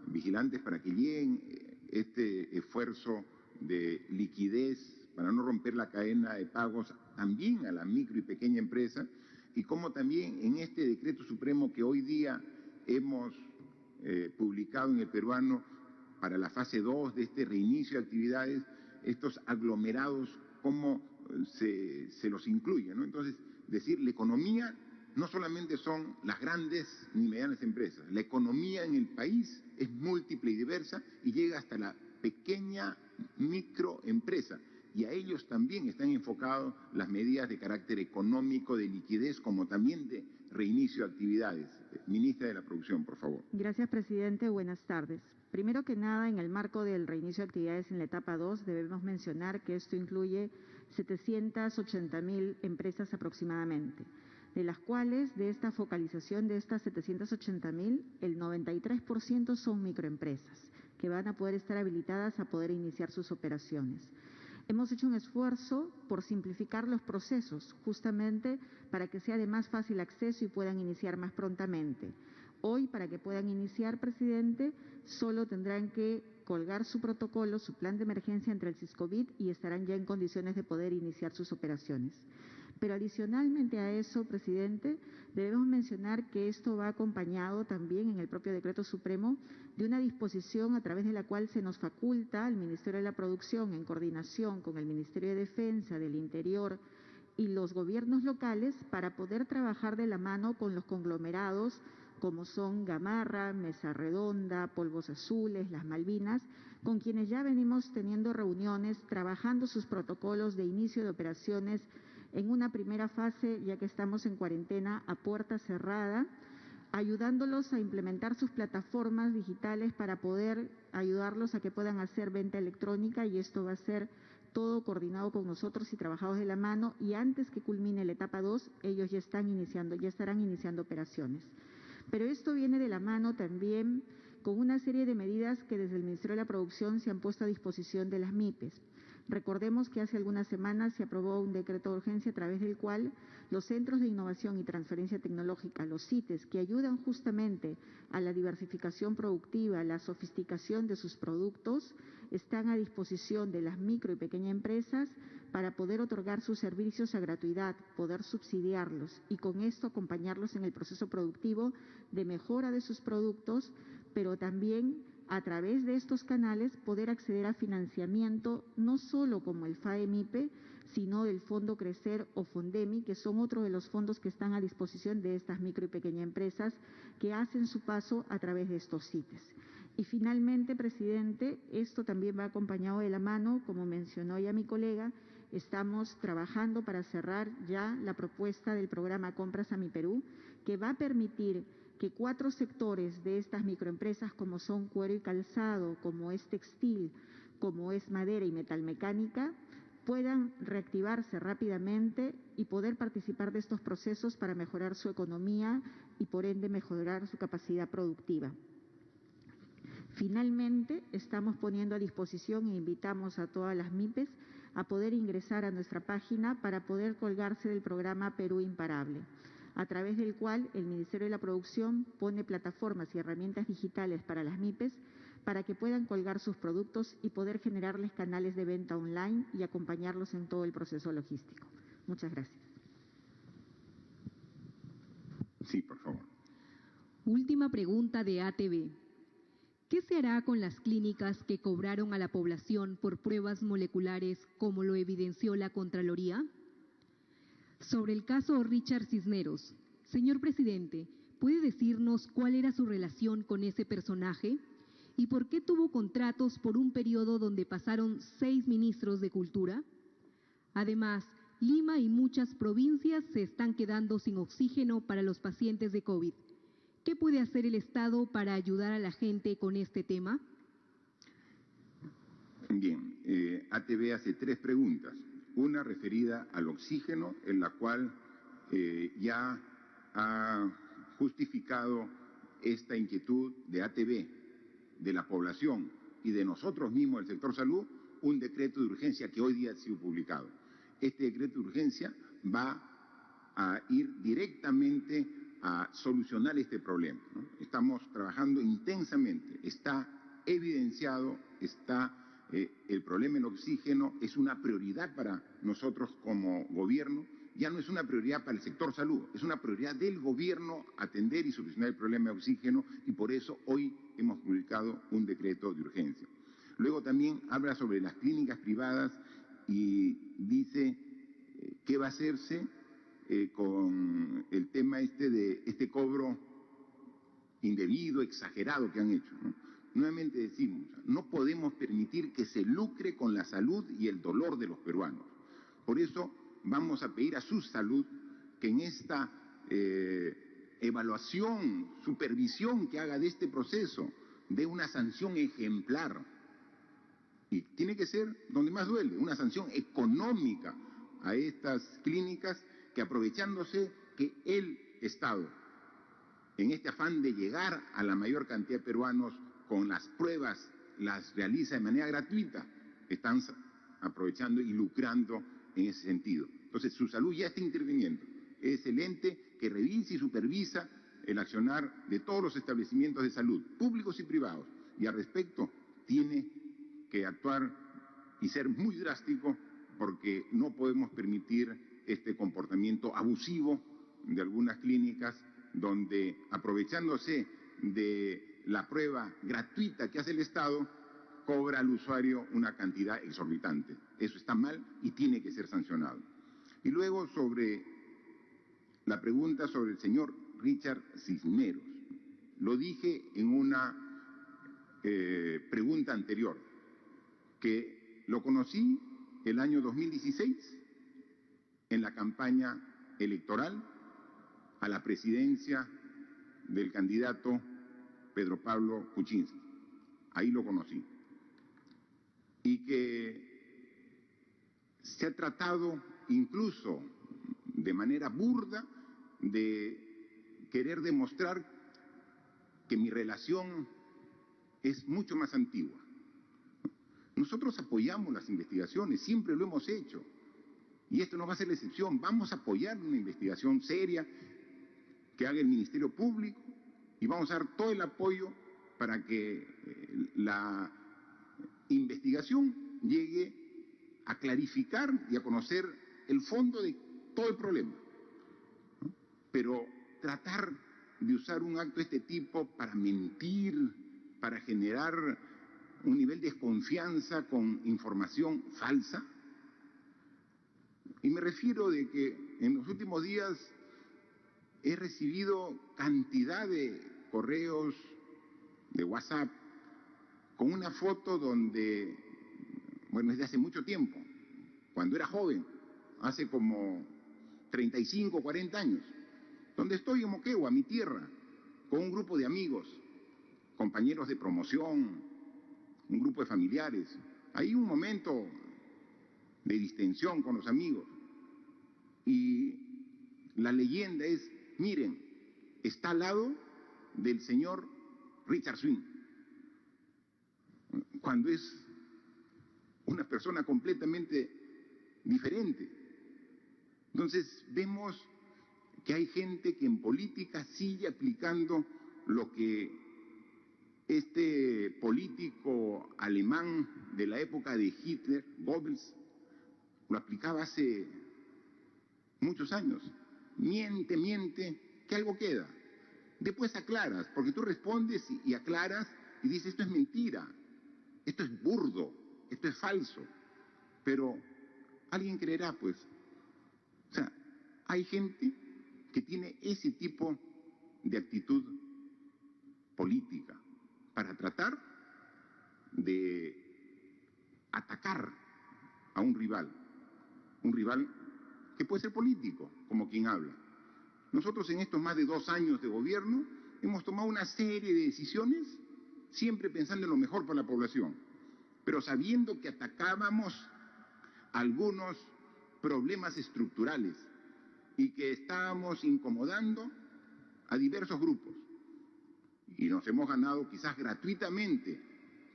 Speaker 2: vigilantes para que lleguen este esfuerzo de liquidez para no romper la cadena de pagos también a la micro y pequeña empresa, y cómo también en este decreto supremo que hoy día hemos publicado en el peruano para la fase 2 de este reinicio de actividades, estos aglomerados, cómo se los incluye, ¿no? Entonces, decir, la economía no solamente son las grandes ni medianas empresas, la economía en el país es múltiple y diversa y llega hasta la pequeña microempresa, y a ellos también están enfocadas las medidas de carácter económico, de liquidez, como también de reinicio de actividades. Ministra de la Producción, por favor.
Speaker 7: Gracias, presidente. Buenas tardes. Primero que nada, en el marco del reinicio de actividades en la etapa 2, debemos mencionar que esto incluye 780.000 empresas aproximadamente, de las cuales, de esta focalización de estas 780.000, el 93% son microempresas, que van a poder estar habilitadas a poder iniciar sus operaciones. Hemos hecho un esfuerzo por simplificar los procesos, justamente para que sea de más fácil acceso y puedan iniciar más prontamente. Hoy, para que puedan iniciar, presidente, solo tendrán que colgar su protocolo, su plan de emergencia entre el SISCOVID y estarán ya en condiciones de poder iniciar sus operaciones. Pero adicionalmente a eso, presidente, debemos mencionar que esto va acompañado también en el propio decreto supremo de una disposición a través de la cual se nos faculta al Ministerio de la Producción, en coordinación con el Ministerio de Defensa, del Interior y los gobiernos locales, para poder trabajar de la mano con los conglomerados como son Gamarra, Mesa Redonda, Polvos Azules, las Malvinas, con quienes ya venimos teniendo reuniones, trabajando sus protocolos de inicio de operaciones en una primera fase, ya que estamos en cuarentena a puerta cerrada, ayudándolos a implementar sus plataformas digitales para poder ayudarlos a que puedan hacer venta electrónica, y esto va a ser todo coordinado con nosotros y trabajados de la mano, y antes que culmine la etapa 2, ellos ya estarán iniciando operaciones. Pero esto viene de la mano también con una serie de medidas que desde el Ministerio de la Producción se han puesto a disposición de las MIPES. Recordemos que hace algunas semanas se aprobó un decreto de urgencia a través del cual los Centros de Innovación y Transferencia Tecnológica, los CITES, que ayudan justamente a la diversificación productiva, a la sofisticación de sus productos, están a disposición de las micro y pequeñas empresas para poder otorgar sus servicios a gratuidad, poder subsidiarlos y con esto acompañarlos en el proceso productivo de mejora de sus productos, pero también a través de estos canales poder acceder a financiamiento, no solo como el FAE-MIPE, sino del Fondo Crecer o Fondemi, que son otros de los fondos que están a disposición de estas micro y pequeñas empresas que hacen su paso a través de estos CITES. Y finalmente, presidente, esto también va acompañado de la mano, como mencionó ya mi colega, estamos trabajando para cerrar ya la propuesta del programa Compras a mi Perú, que va a permitir que 4 sectores de estas microempresas, como son cuero y calzado, como es textil, como es madera y metalmecánica, puedan reactivarse rápidamente y poder participar de estos procesos para mejorar su economía y por ende mejorar su capacidad productiva. Finalmente, estamos poniendo a disposición e invitamos a todas las MIPES a poder ingresar a nuestra página para poder colgarse del programa Perú Imparable, a través del cual el Ministerio de la Producción pone plataformas y herramientas digitales para las MIPES para que puedan colgar sus productos y poder generarles canales de venta online y acompañarlos en todo el proceso logístico. Muchas gracias.
Speaker 2: Sí, por favor.
Speaker 3: Última pregunta de ATV. ¿Qué se hará con las clínicas que cobraron a la población por pruebas moleculares, como lo evidenció la Contraloría? Sobre el caso Richard Cisneros, señor presidente, ¿puede decirnos cuál era su relación con ese personaje? ¿Y por qué tuvo contratos por un periodo donde pasaron 6 ministros de Cultura? Además, Lima y muchas provincias se están quedando sin oxígeno para los pacientes de COVID. ¿Qué puede hacer el Estado para ayudar a la gente con este tema?
Speaker 2: Bien, ATV hace 3 preguntas. una referida al oxígeno, en la cual ya ha justificado esta inquietud de ATV, de la población y de nosotros mismos del sector salud, un decreto de urgencia que hoy día ha sido publicado. Este decreto de urgencia va a ir directamente a solucionar este problema, ¿no? Estamos trabajando intensamente, está evidenciado, el problema del oxígeno es una prioridad para nosotros como gobierno, ya no es una prioridad para el sector salud, es una prioridad del gobierno atender y solucionar el problema de oxígeno, y por eso hoy hemos publicado un decreto de urgencia. Luego también habla sobre las clínicas privadas y dice qué va a hacerse con el tema de este cobro indebido, exagerado que han hecho, ¿no? Nuevamente decimos, no podemos permitir que se lucre con la salud y el dolor de los peruanos. Por eso vamos a pedir a su salud que en esta evaluación, supervisión que haga de este proceso, dé una sanción ejemplar. Y tiene que ser donde más duele, una sanción económica a estas clínicas que, aprovechándose que el Estado, en este afán de llegar a la mayor cantidad de peruanos con las pruebas, las realiza de manera gratuita, están aprovechando y lucrando en ese sentido. Entonces, su salud ya está interviniendo. Es el ente que revisa y supervisa el accionar de todos los establecimientos de salud, públicos y privados. Y al respecto, tiene que actuar y ser muy drástico, porque no podemos permitir este comportamiento abusivo de algunas clínicas donde, aprovechándose de la prueba gratuita que hace el Estado, cobra al usuario una cantidad exorbitante. Eso está mal y tiene que ser sancionado. Y luego, sobre la pregunta sobre el señor Richard Cisneros, lo dije en una pregunta anterior, que lo conocí el año 2016 en la campaña electoral a la presidencia del candidato Pedro Pablo Kuczynski. Ahí lo conocí. Y que se ha tratado incluso de manera burda de querer demostrar que mi relación es mucho más antigua. Nosotros apoyamos las investigaciones, siempre lo hemos hecho. Y esto no va a ser la excepción. Vamos a apoyar una investigación seria que haga el Ministerio Público, y vamos a dar todo el apoyo para que la investigación llegue a clarificar y a conocer el fondo de todo el problema, ¿no? Pero tratar de usar un acto de este tipo para mentir, para generar un nivel de desconfianza con información falsa. Y me refiero de que en los últimos días he recibido cantidad de correos, de WhatsApp, con una foto donde, bueno, es de hace mucho tiempo, cuando era joven, hace como 35, 40 años, donde estoy en Moquegua, mi tierra, con un grupo de amigos, compañeros de promoción, un grupo de familiares. Hay un momento de distensión con los amigos. Y la leyenda es, miren, está al lado del señor Richard Swing, cuando es una persona completamente diferente. Entonces vemos que hay gente que en política sigue aplicando lo que este político alemán de la época de Hitler, Goebbels, lo aplicaba hace muchos años. Miente, miente, que algo queda. Después aclaras, porque tú respondes y aclaras y dices, esto es mentira, esto es burdo, esto es falso. Pero alguien creerá, pues. O sea, hay gente que tiene ese tipo de actitud política para tratar de atacar a un rival que puede ser político, como quien habla. Nosotros en estos más de 2 años de gobierno hemos tomado una serie de decisiones, siempre pensando en lo mejor para la población, pero sabiendo que atacábamos a algunos problemas estructurales y que estábamos incomodando a diversos grupos. Y nos hemos ganado quizás gratuitamente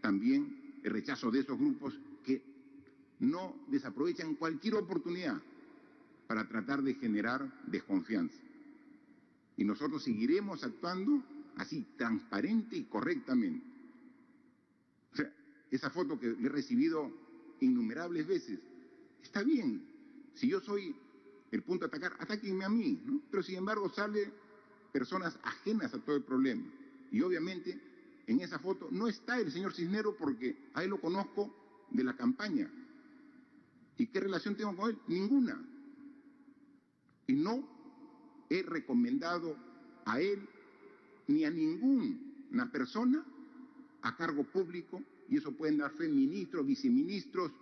Speaker 2: también el rechazo de esos grupos que no desaprovechan cualquier oportunidad para tratar de generar desconfianza. Y nosotros seguiremos actuando así, transparente y correctamente. O sea, esa foto que le he recibido innumerables veces, está bien. Si yo soy el punto a atacar, atáquenme a mí, ¿no? Pero sin embargo sale personas ajenas a todo el problema. Y obviamente en esa foto no está el señor Cisneros porque a él lo conozco de la campaña. ¿Y qué relación tengo con él? Ninguna. Y no he recomendado a él ni a ninguna persona a cargo público, y eso pueden dar fe ministros, viceministros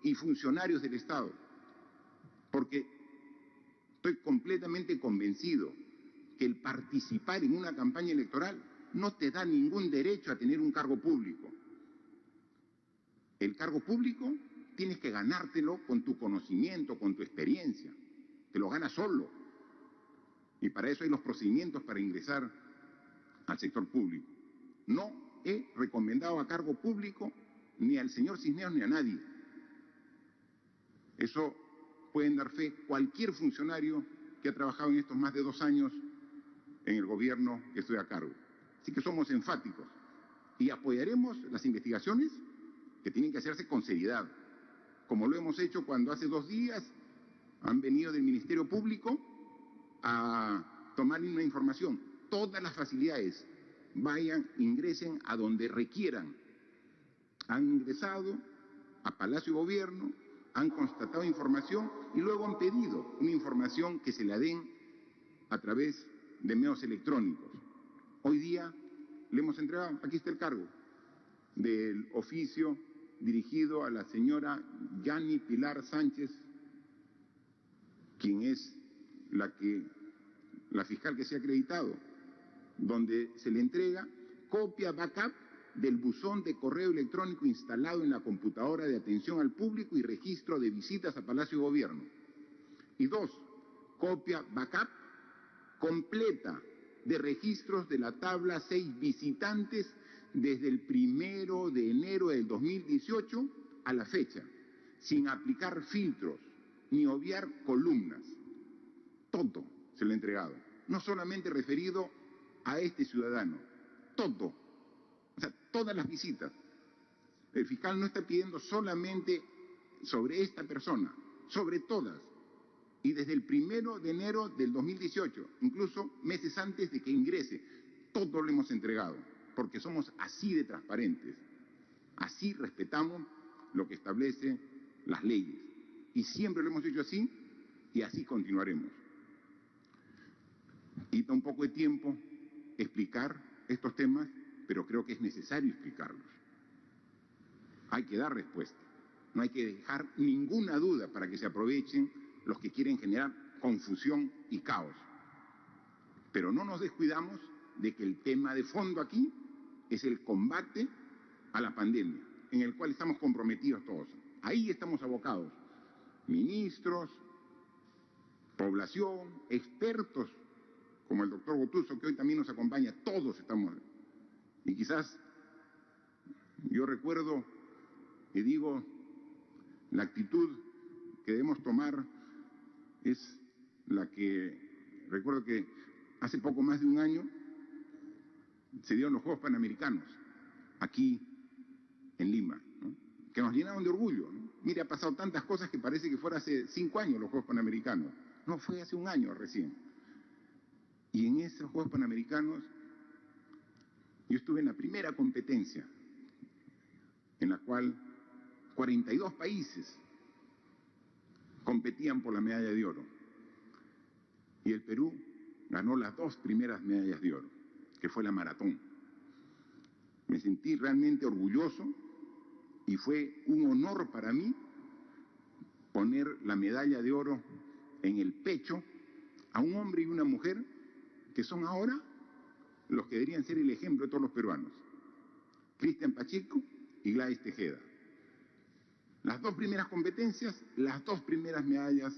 Speaker 2: y funcionarios del Estado, porque estoy completamente convencido que el participar en una campaña electoral no te da ningún derecho a tener un cargo público. El cargo público tienes que ganártelo con tu conocimiento, con tu experiencia. Te lo ganas solo. Y para eso hay los procedimientos para ingresar al sector público. No he recomendado a cargo público ni al señor Cisneros ni a nadie. Eso pueden dar fe cualquier funcionario que ha trabajado en estos más de 2 años en el gobierno que estoy a cargo. Así que somos enfáticos y apoyaremos las investigaciones que tienen que hacerse con seriedad, como lo hemos hecho cuando hace 2 días han venido del Ministerio Público a tomar una información. Todas las facilidades, vayan, ingresen a donde requieran. Han ingresado a Palacio de Gobierno, han constatado información y luego han pedido una información que se la den a través de medios electrónicos. Hoy día le hemos entregado, aquí está el cargo, del oficio dirigido a la señora Yani Pilar Sánchez, quien es la fiscal que se ha acreditado, donde se le entrega copia backup del buzón de correo electrónico instalado en la computadora de atención al público y registro de visitas a Palacio de Gobierno. Y 2, copia backup completa de registros de la tabla 6 visitantes desde el 1 de enero del 2018 a la fecha, sin aplicar filtros ni obviar columnas. Todo se lo he entregado, no solamente referido a este ciudadano, todo, o sea, todas las visitas. El fiscal no está pidiendo solamente sobre esta persona, sobre todas. Y desde el 1 de enero del 2018, incluso meses antes de que ingrese, todo lo hemos entregado, porque somos así de transparentes, así respetamos lo que establece las leyes. Y siempre lo hemos hecho así y así continuaremos. Quita un poco de tiempo explicar estos temas, pero creo que es necesario explicarlos. Hay que dar respuesta, no hay que dejar ninguna duda para que se aprovechen los que quieren generar confusión y caos. Pero no nos descuidamos de que el tema de fondo aquí es el combate a la pandemia, en el cual estamos comprometidos todos. Ahí estamos abocados, ministros, población, expertos, como el doctor Botuso, que hoy también nos acompaña, todos estamos. Y quizás yo recuerdo y digo, la actitud que debemos tomar es la que, recuerdo que hace poco más de un año se dieron los Juegos Panamericanos, aquí en Lima, ¿no? Que nos llenaron de orgullo, ¿no? Mire, ha pasado tantas cosas que parece que fuera hace 5 años los Juegos Panamericanos. No, fue hace un año recién. Y en esos Juegos Panamericanos yo estuve en la primera competencia, en la cual 42 países competían por la medalla de oro. Y el Perú ganó las 2 primeras medallas de oro, que fue la maratón. Me sentí realmente orgulloso y fue un honor para mí poner la medalla de oro en el pecho a un hombre y una mujer que son ahora los que deberían ser el ejemplo de todos los peruanos, Cristian Pacheco y Gladys Tejeda. Las 2 primeras competencias, las 2 primeras medallas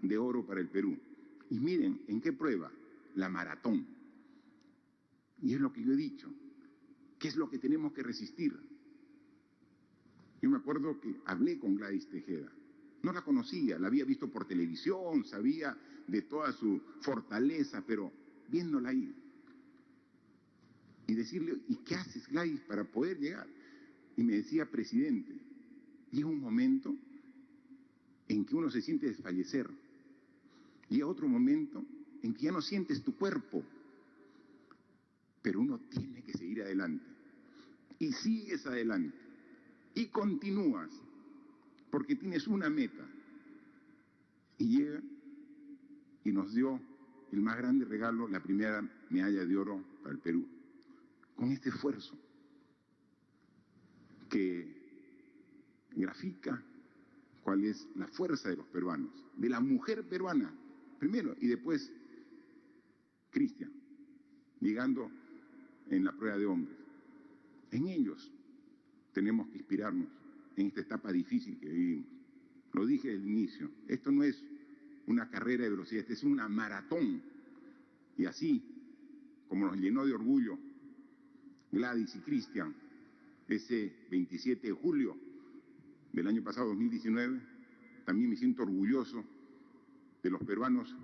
Speaker 2: de oro para el Perú. Y miren, ¿en qué prueba? La maratón. Y es lo que yo he dicho. ¿Qué es lo que tenemos que resistir? Yo me acuerdo que hablé con Gladys Tejeda. No la conocía, la había visto por televisión, sabía de toda su fortaleza, pero viéndola ahí y decirle, ¿y qué haces, Gladys, para poder llegar? Y me decía, presidente, llega un momento en que uno se siente desfallecer. Llega otro momento en que ya no sientes tu cuerpo, pero uno tiene que seguir adelante. Y sigues adelante. Y continúas, porque tienes una meta. Y llega y nos dio el más grande regalo, la primera medalla de oro para el Perú. Con este esfuerzo que grafica cuál es la fuerza de los peruanos, de la mujer peruana, primero, y después Cristian, llegando en la prueba de hombres. En ellos tenemos que inspirarnos en esta etapa difícil que vivimos. Lo dije al inicio, esto no es una carrera de velocidad, esta es una maratón. Y así, como nos llenó de orgullo Gladys y Cristian ese 27 de julio del año pasado, 2019, también me siento orgulloso de los peruanos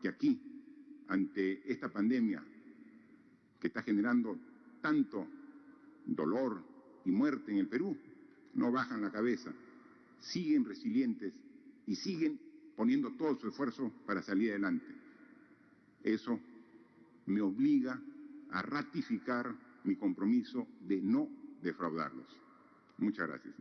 Speaker 2: que aquí, ante esta pandemia que está generando tanto dolor y muerte en el Perú, no bajan la cabeza, siguen resilientes y siguen poniendo todo su esfuerzo para salir adelante. Eso me obliga a ratificar mi compromiso de no defraudarlos. Muchas gracias.